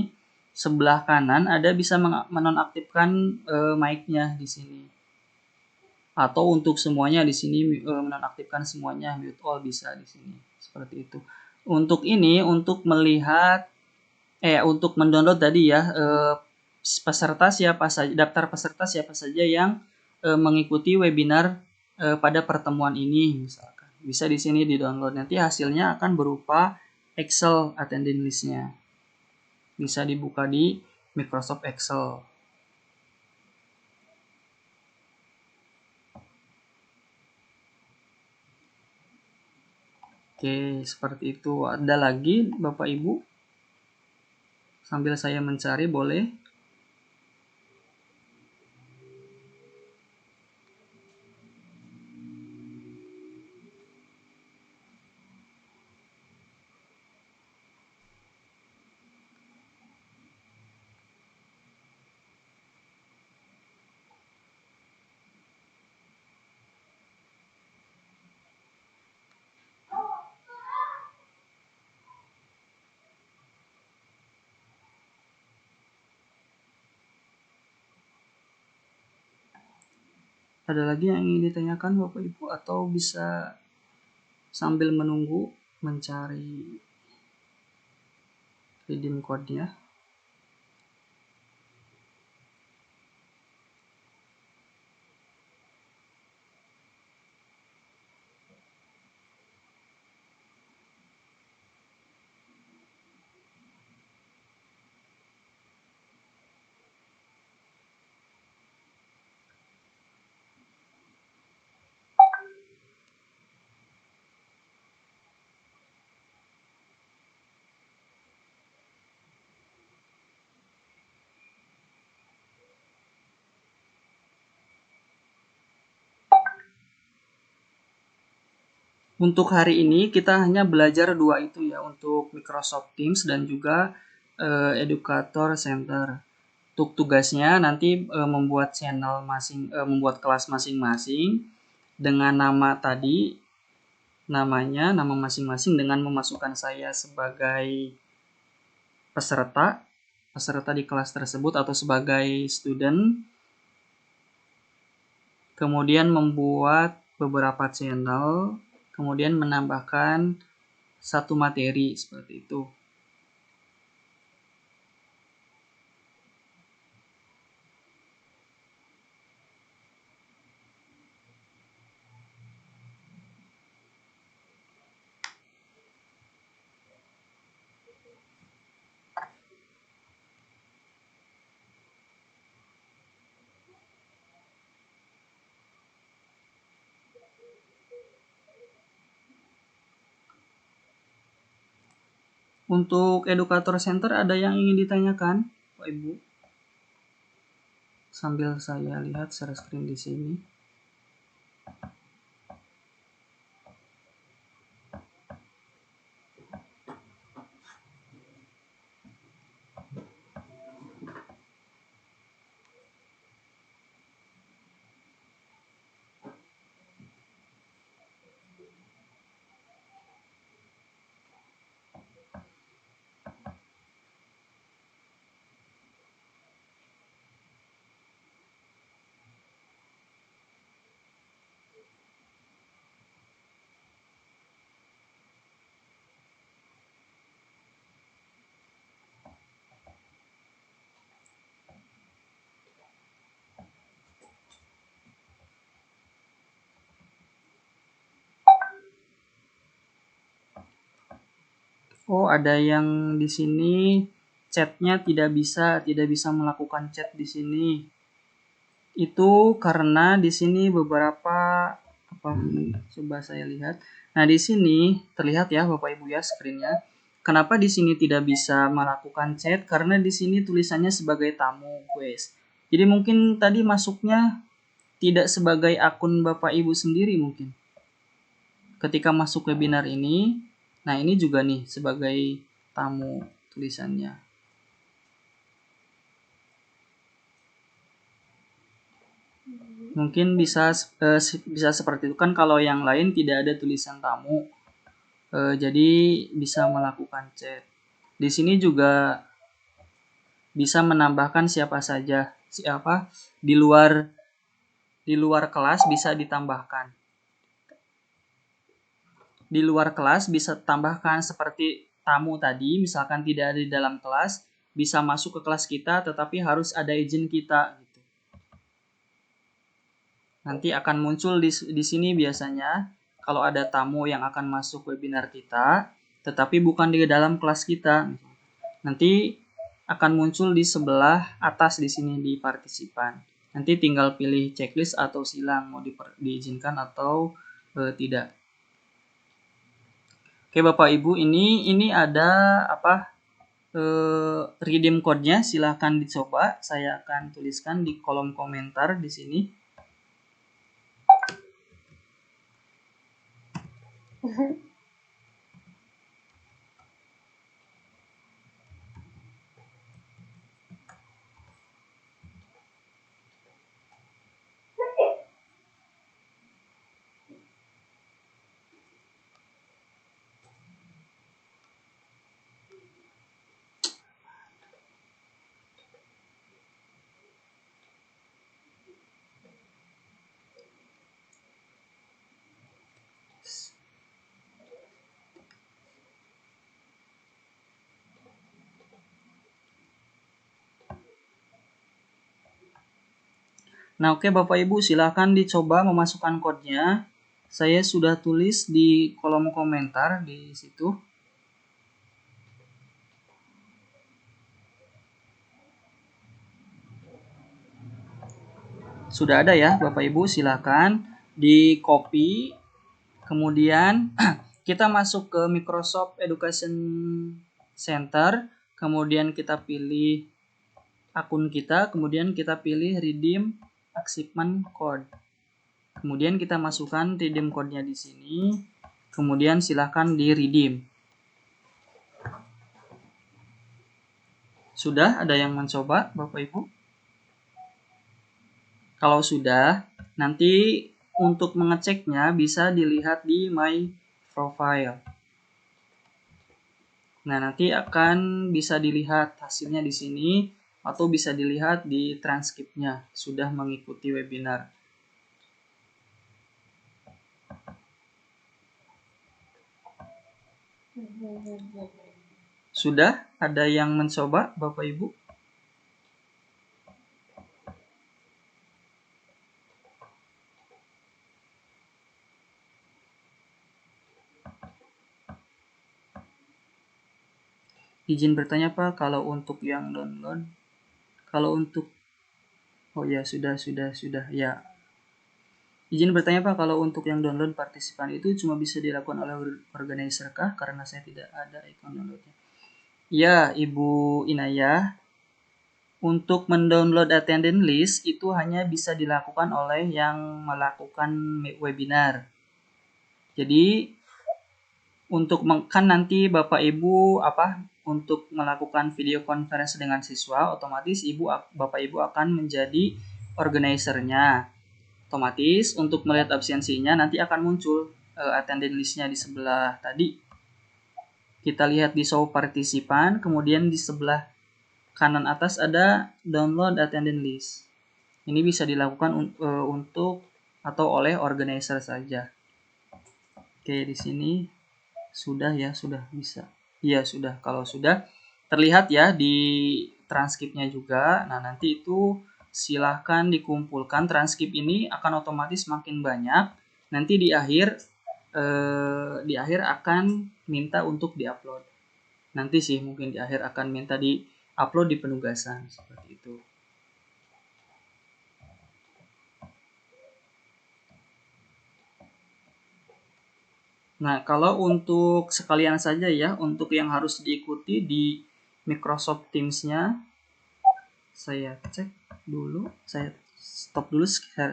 Sebelah kanan ada bisa menonaktifkan mic-nya di sini. Atau untuk semuanya di sini menonaktifkan semuanya, mute all bisa di sini. Seperti itu. Untuk ini untuk melihat untuk mendownload tadi ya peserta siapa saja, daftar peserta siapa saja yang mengikuti webinar pada pertemuan ini misalkan. Bisa di sini di-download. Nanti hasilnya akan berupa Excel attendance list-nya. Bisa dibuka di Microsoft Excel. Oke, seperti itu. Ada lagi Bapak Ibu? Sambil saya mencari boleh. Ada lagi yang ingin ditanyakan Bapak Ibu atau bisa sambil menunggu mencari redeem code-nya? Untuk hari ini kita hanya belajar dua itu ya, untuk Microsoft Teams dan juga Educator Center. Untuk tugasnya nanti membuat channel membuat kelas masing-masing dengan nama tadi, nama masing-masing dengan memasukkan saya sebagai peserta di kelas tersebut atau sebagai student. Kemudian membuat beberapa channel, kemudian menambahkan satu materi seperti itu. Untuk Educator Center ada yang ingin ditanyakan, Pak Ibu? Sambil saya lihat share screen di sini. Oh, ada yang di sini chatnya tidak bisa melakukan chat di sini. Itu karena di sini beberapa coba saya lihat. Nah, di sini terlihat ya Bapak Ibu ya screen-nya. Kenapa di sini tidak bisa melakukan chat? Karena di sini tulisannya sebagai tamu, guys. Jadi mungkin tadi masuknya tidak sebagai akun Bapak Ibu sendiri mungkin. Ketika masuk webinar ini, nah ini juga nih sebagai tamu tulisannya. Mungkin bisa seperti itu kan, kalau yang lain tidak ada tulisan tamu. Jadi bisa melakukan chat. Di sini juga bisa menambahkan siapa saja, siapa di luar kelas bisa ditambahkan. Di luar kelas bisa tambahkan seperti tamu tadi, misalkan tidak ada di dalam kelas, bisa masuk ke kelas kita tetapi harus ada izin kita gitu. Nanti akan muncul di sini biasanya kalau ada tamu yang akan masuk webinar kita tetapi bukan di dalam kelas kita. Nanti akan muncul di sebelah atas di sini di partisipan. Nanti tinggal pilih checklist atau silang mau diizinkan atau tidak. Oke Bapak Ibu, ini ada redeem code-nya, silahkan dicoba. Saya akan tuliskan di kolom komentar di sini. Nah, oke Bapak Ibu, silahkan dicoba memasukkan kodenya. Saya sudah tulis di kolom komentar di situ. Sudah ada ya Bapak Ibu, silahkan di copy. Kemudian kita masuk ke Microsoft Education Center. Kemudian kita pilih akun kita. Kemudian kita pilih redeem achievement code. Kemudian kita masukkan redeem code-nya di sini. Kemudian silahkan di redeem. Sudah ada yang mencoba Bapak Ibu? Kalau sudah, nanti untuk mengeceknya bisa dilihat di My Profile. Nah, nanti akan bisa dilihat hasilnya di sini atau bisa dilihat di transkripnya sudah mengikuti webinar. Sudah ada yang mencoba Bapak Ibu? Izin bertanya Pak, kalau untuk yang download, kalau untuk sudah ya. Izin bertanya Pak, kalau untuk yang download partisipan itu cuma bisa dilakukan oleh organizer kah? Karena saya tidak ada ikon downloadnya. Ya, Ibu Inayah, untuk mendownload attendance list itu hanya bisa dilakukan oleh yang melakukan webinar. Jadi untuk kan nanti Bapak Ibu untuk melakukan video conference dengan siswa, otomatis Bapak Ibu akan menjadi organizer-nya. Otomatis untuk melihat absensinya nanti akan muncul attendance list-nya di sebelah tadi. Kita lihat di show partisipan, kemudian di sebelah kanan atas ada download attendance list. Ini bisa dilakukan untuk atau oleh organizer saja. Oke, di sini sudah ya, sudah bisa. Iya, sudah. Kalau sudah terlihat ya di transkripnya juga. Nah, nanti itu silahkan dikumpulkan. Transkrip ini akan otomatis makin banyak. Nanti di akhir akan minta untuk diupload. Nanti sih mungkin di akhir akan minta diupload di penugasan seperti itu. Nah, kalau untuk sekalian saja ya, untuk yang harus diikuti di Microsoft Teams-nya, saya cek dulu, saya stop dulu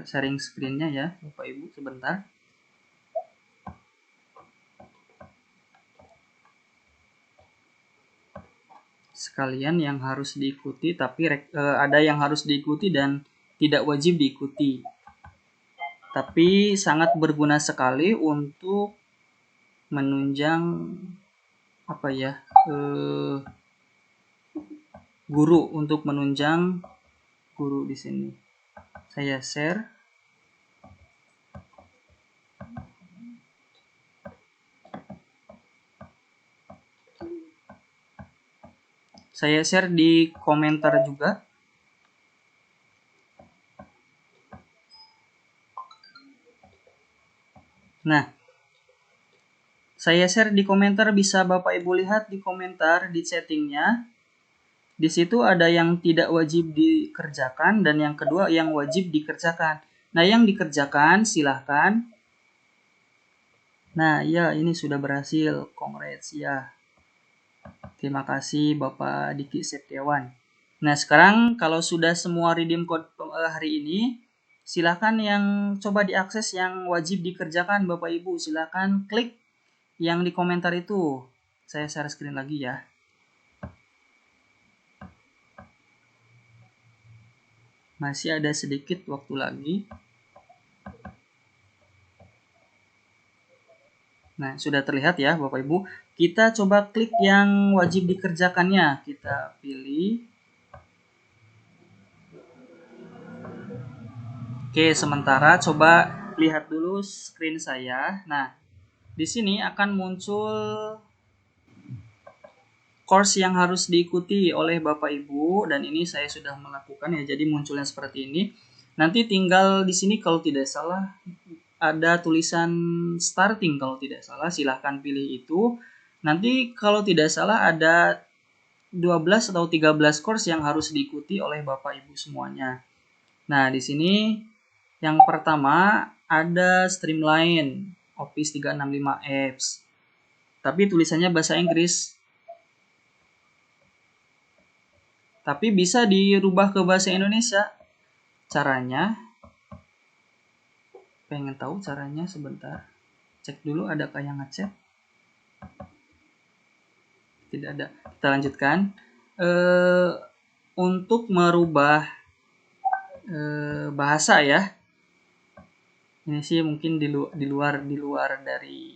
sharing screen-nya ya, Bapak Ibu sebentar. Sekalian yang harus diikuti, tapi ada yang harus diikuti dan tidak wajib diikuti. Tapi sangat berguna sekali untuk menunjang guru, untuk menunjang guru di sini. Saya share. Saya share di komentar juga. Nah, saya share di komentar, bisa Bapak Ibu lihat di komentar di settingnya. Di situ ada yang tidak wajib dikerjakan dan yang kedua yang wajib dikerjakan. Nah, yang dikerjakan silahkan. Nah, ya ini sudah berhasil. Congrats ya. Terima kasih Bapak Diki Septiawan. Nah, sekarang kalau sudah semua redeem code hari ini, silahkan yang coba diakses yang wajib dikerjakan Bapak Ibu. Silahkan klik yang di komentar itu. Saya share screen lagi ya. Masih ada sedikit waktu lagi. Nah, sudah terlihat ya Bapak Ibu. Kita coba klik yang wajib dikerjakannya. Kita pilih. Oke, sementara coba lihat dulu screen saya. Nah, di sini akan muncul course yang harus diikuti oleh Bapak Ibu dan ini saya sudah melakukan ya. Jadi munculnya seperti ini. Nanti tinggal di sini kalau tidak salah ada tulisan starting kalau tidak salah, silahkan pilih itu. Nanti kalau tidak salah ada 12 atau 13 course yang harus diikuti oleh Bapak Ibu semuanya. Nah, di sini yang pertama ada Streamline Office 365 Apps. Tapi tulisannya bahasa Inggris. Tapi bisa dirubah ke bahasa Indonesia. Caranya, pengen tahu caranya sebentar. Cek dulu adakah yang ngechat. Tidak ada. Kita lanjutkan. Untuk merubah bahasa ya. Ini sih mungkin di luar dari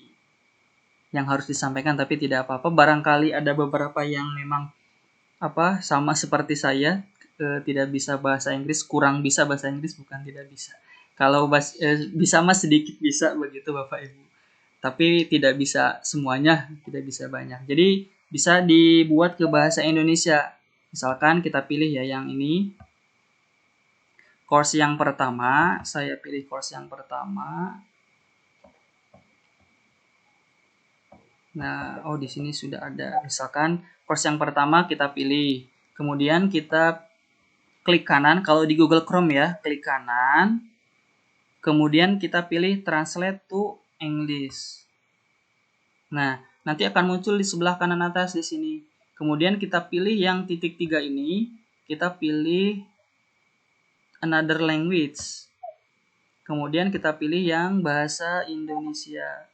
yang harus disampaikan, tapi tidak apa-apa. Barangkali ada beberapa yang memang sama seperti saya, tidak bisa bahasa Inggris, kurang bisa bahasa Inggris, bukan tidak bisa. Kalau bisa mas sedikit bisa begitu Bapak Ibu. Tapi tidak bisa semuanya, tidak bisa banyak. Jadi bisa dibuat ke bahasa Indonesia. Misalkan kita pilih ya yang ini. Course yang pertama, saya pilih course yang pertama. Nah, di sini sudah ada. Misalkan course yang pertama kita pilih. Kemudian kita klik kanan, kalau di Google Chrome ya, klik kanan. Kemudian kita pilih Translate to English. Nah, nanti akan muncul di sebelah kanan atas di sini. Kemudian kita pilih yang titik 3 ini, kita pilih Another Language. Kemudian kita pilih yang bahasa Indonesia.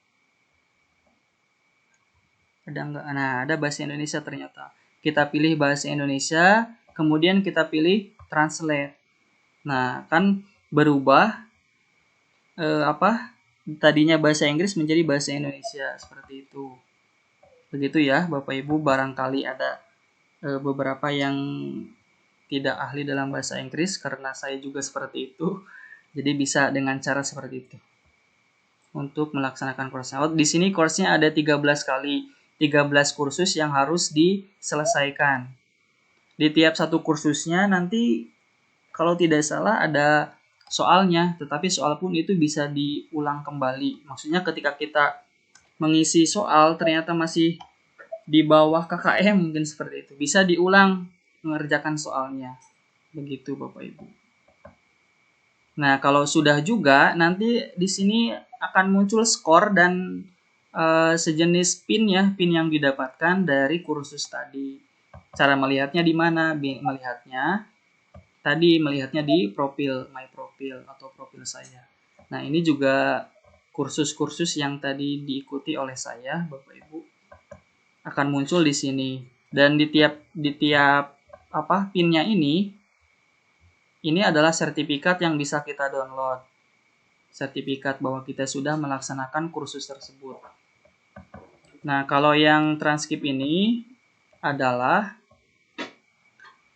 Ada enggak? Nah, ada bahasa Indonesia ternyata. Kita pilih bahasa Indonesia, kemudian kita pilih Translate. Nah, kan berubah tadinya bahasa Inggris menjadi bahasa Indonesia seperti itu. Begitu ya, Bapak Ibu, barangkali ada beberapa yang tidak ahli dalam bahasa Inggris karena saya juga seperti itu. Jadi bisa dengan cara seperti itu untuk melaksanakan course-nya. Di sini course-nya ada 13 kali, 13 kursus yang harus diselesaikan. Di tiap satu kursusnya nanti kalau tidak salah ada soalnya, tetapi soal pun itu bisa diulang kembali. Maksudnya ketika kita mengisi soal ternyata masih di bawah KKM mungkin seperti itu. Bisa diulang mengerjakan soalnya. Begitu Bapak Ibu. Nah, kalau sudah juga nanti di sini akan muncul skor dan sejenis pin ya, pin yang didapatkan dari kursus tadi. Cara melihatnya di mana? Melihatnya di profil, my profil atau profil saya. Nah, ini juga kursus-kursus yang tadi diikuti oleh saya, Bapak Ibu, akan muncul di sini. Dan di tiap pinnya ini adalah sertifikat yang bisa kita download. sertifikat bahwa kita sudah melaksanakan kursus tersebut. Nah, kalau yang transkrip ini adalah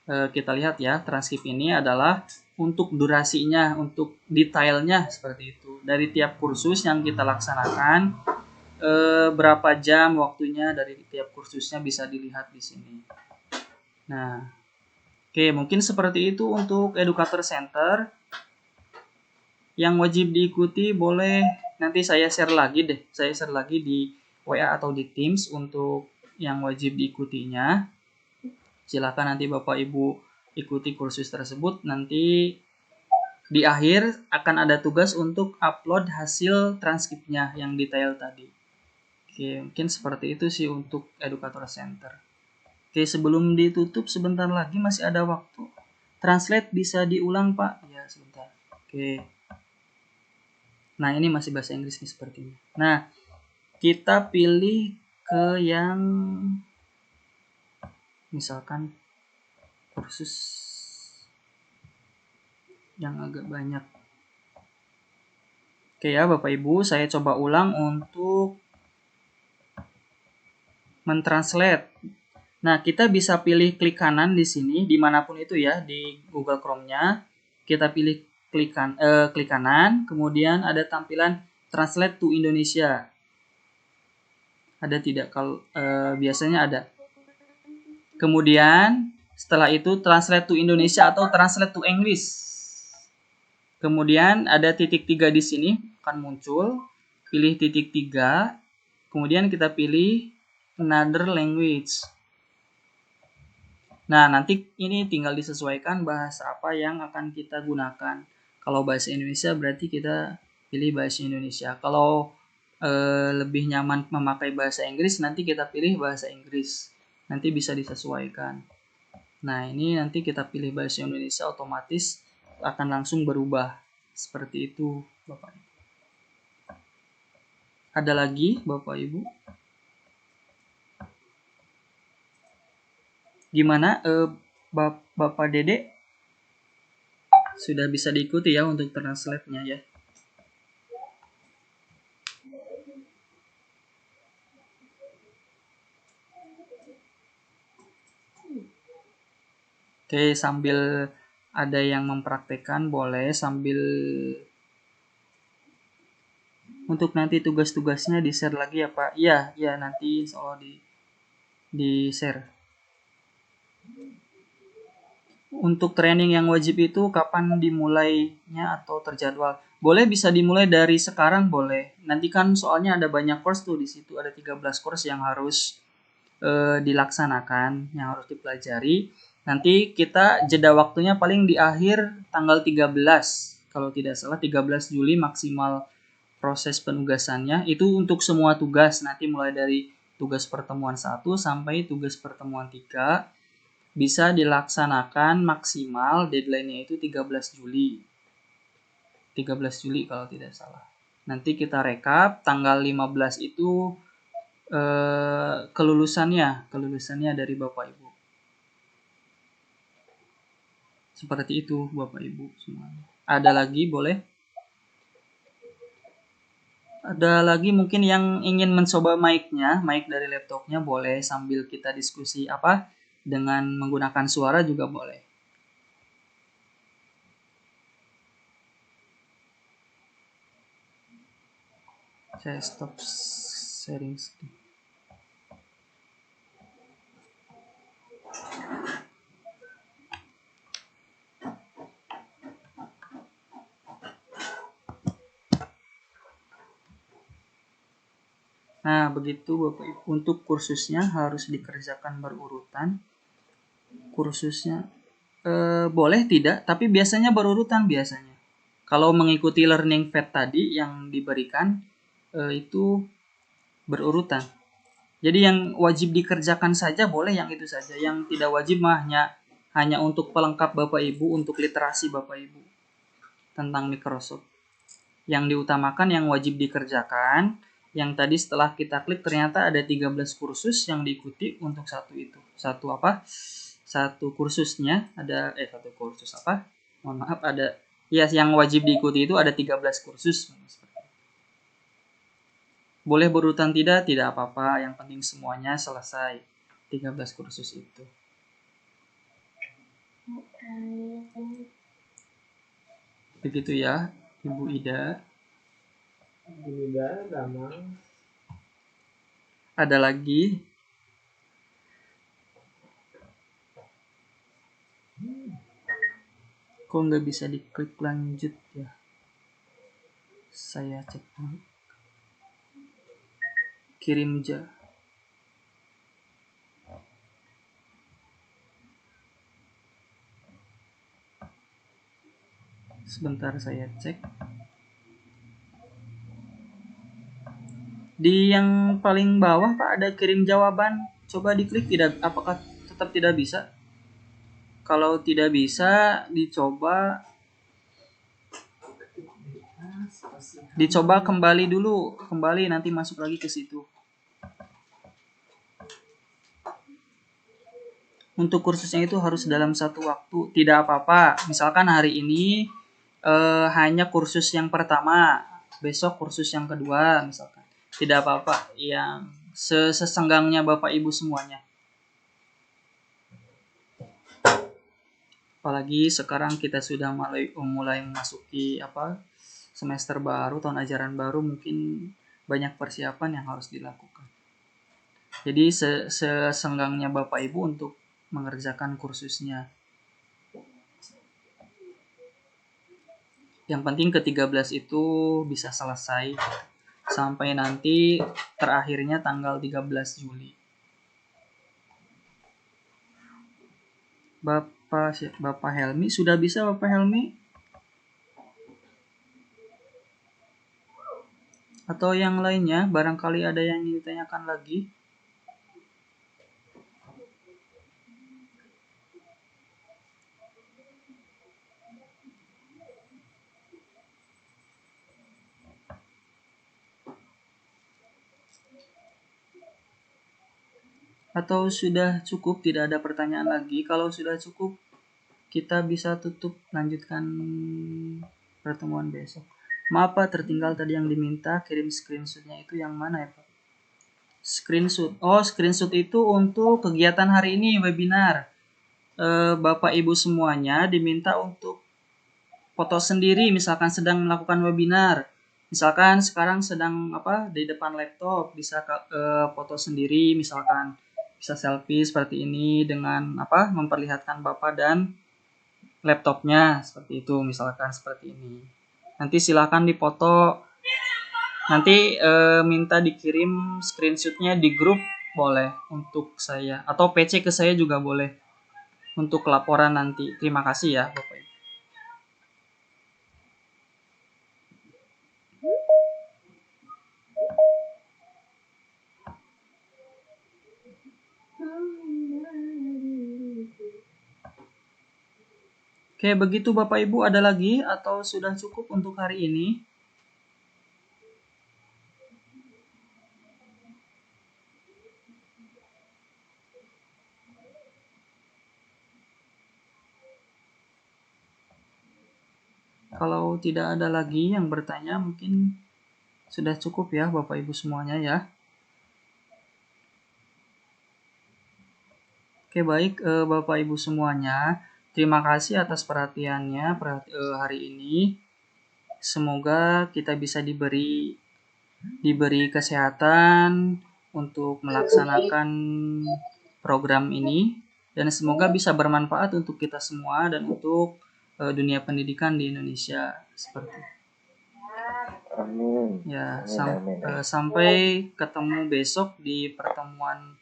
kita lihat ya, transkrip ini adalah untuk durasinya, untuk detailnya seperti itu. Dari tiap kursus yang kita laksanakan, berapa jam waktunya dari tiap kursusnya bisa dilihat di sini. Nah, oke, mungkin seperti itu untuk Educator Center. Yang wajib diikuti boleh nanti saya share lagi deh. Saya share lagi di WA atau di Teams untuk yang wajib diikutinya. Silakan nanti Bapak Ibu ikuti kursus tersebut. Nanti di akhir akan ada tugas untuk upload hasil transkripnya yang detail tadi. Oke, mungkin seperti itu sih untuk Educator Center. Oke, sebelum ditutup sebentar lagi masih ada waktu. Translate bisa diulang, Pak? Ya, sebentar. Oke. Nah, ini masih bahasa Inggris nih sepertinya. Nah, kita pilih ke yang misalkan kursus yang agak banyak. Oke ya, Bapak Ibu, saya coba ulang untuk mentranslate. Nah, kita bisa pilih klik kanan di sini, dimanapun itu ya, di Google Chrome-nya. Kita pilih klik kanan, kemudian ada tampilan Translate to Indonesia. Ada tidak? Kalau biasanya ada. Kemudian setelah itu Translate to Indonesia atau Translate to English. Kemudian ada titik 3 di sini akan muncul. Pilih titik 3. Kemudian kita pilih Another Language. Nah, nanti ini tinggal disesuaikan bahasa apa yang akan kita gunakan. Kalau bahasa Indonesia berarti kita pilih bahasa Indonesia. Kalau lebih nyaman memakai bahasa Inggris, nanti kita pilih bahasa Inggris. Nanti bisa disesuaikan. Nah, ini nanti kita pilih bahasa Indonesia, otomatis akan langsung berubah. Seperti itu, Bapak Ibu. Ada lagi, Bapak Ibu? Gimana, Bapak Dede? Sudah bisa diikuti ya untuk translate-nya ya? Oke, sambil ada yang mempraktekkan boleh sambil untuk nanti tugas-tugasnya di-share lagi ya Pak. Iya nanti insya Allah di-share. Untuk training yang wajib itu kapan dimulainya atau terjadwal? Boleh bisa dimulai dari sekarang boleh. Nanti kan soalnya ada banyak course tuh di situ, ada 13 course yang harus dilaksanakan, yang harus dipelajari. Nanti kita jeda waktunya paling di akhir tanggal 13. Kalau tidak salah 13 Juli maksimal proses penugasannya. Itu untuk semua tugas. Nanti mulai dari tugas pertemuan 1 sampai tugas pertemuan 3 bisa dilaksanakan maksimal deadline-nya itu 13 Juli. 13 Juli kalau tidak salah. Nanti kita rekap tanggal 15 itu kelulusannya dari Bapak Ibu. Seperti itu Bapak Ibu semuanya. Ada lagi boleh? Ada lagi mungkin yang ingin mencoba mic-nya, mic dari laptopnya boleh sambil kita diskusi apa dengan menggunakan suara juga boleh. Saya stop sharing screen. Nah, begitu Bapak Ibu. Untuk kursusnya harus dikerjakan berurutan. Kursusnya boleh tidak, tapi biasanya berurutan biasanya. Kalau mengikuti learning path tadi yang diberikan itu berurutan. Jadi yang wajib dikerjakan saja boleh yang itu saja. Yang tidak wajib mah hanya untuk pelengkap Bapak Ibu, untuk literasi Bapak Ibu tentang Microsoft. Yang diutamakan yang wajib dikerjakan. Yang tadi setelah kita klik ternyata ada 13 kursus yang diikuti untuk satu itu. Satu kursusnya ada satu kursus apa? Mohon maaf, ada Ya, yang wajib diikuti itu ada 13 kursus. Boleh berurutan tidak apa-apa. Yang penting semuanya selesai 13 kursus itu. Begitu ya, Ibu Ida. Tidak, Damang. Ada lagi? Kok nggak bisa diklik lanjut ya? Saya cek dulu. Kirim ja. Sebentar saya cek. Di yang paling bawah Pak ada kirim jawaban. Coba diklik tidak, apakah tetap tidak bisa? Kalau tidak bisa, dicoba kembali dulu, kembali nanti masuk lagi ke situ. Untuk kursusnya itu harus dalam satu waktu, tidak apa-apa. Misalkan hari ini hanya kursus yang pertama, besok kursus yang kedua, misalkan. Tidak apa-apa, yang sesenggangnya Bapak Ibu semuanya. Apalagi sekarang kita sudah mulai memasuki semester baru, tahun ajaran baru, mungkin banyak persiapan yang harus dilakukan. Jadi sesenggangnya Bapak Ibu untuk mengerjakan kursusnya. Yang penting ke-13 itu bisa selesai sampai nanti terakhirnya tanggal 13 Juli. Bapak Helmi, sudah bisa Bapak Helmi? Atau yang lainnya, barangkali ada yang ingin ditanyakan lagi? Atau sudah cukup, tidak ada pertanyaan lagi? Kalau sudah cukup, kita bisa tutup, lanjutkan pertemuan besok. Maaf Pak, tertinggal tadi yang diminta, kirim screenshotnya itu yang mana ya Pak? Screenshot. Oh, screenshot itu untuk kegiatan hari ini, webinar. Bapak Ibu semuanya diminta untuk foto sendiri, misalkan sedang melakukan webinar. Misalkan sekarang sedang di depan laptop, bisa foto sendiri, misalkan bisa selfie seperti ini dengan memperlihatkan Bapak dan laptopnya seperti itu, misalkan seperti ini. Nanti silakan dipoto. Nanti minta dikirim screenshotnya di grup boleh untuk saya, atau PC ke saya juga boleh untuk laporan nanti. Terima kasih ya Bapak Ibu. Oke, begitu Bapak Ibu, ada lagi atau sudah cukup untuk hari ini? Kalau tidak ada lagi yang bertanya, mungkin sudah cukup ya Bapak Ibu semuanya ya. Oke, baik Bapak Ibu semuanya. Terima kasih atas perhatiannya hari ini. Semoga kita bisa diberi kesehatan untuk melaksanakan program ini, dan semoga bisa bermanfaat untuk kita semua dan untuk dunia pendidikan di Indonesia seperti itu. Amin. Ya, Amin. sampai ketemu besok di pertemuan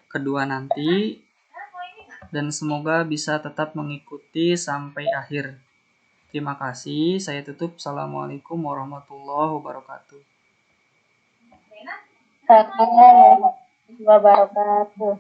kedua nanti, dan semoga bisa tetap mengikuti sampai akhir. Terima kasih. Saya tutup. Assalamualaikum warahmatullahi wabarakatuh. Assalamualaikum warahmatullahi wabarakatuh.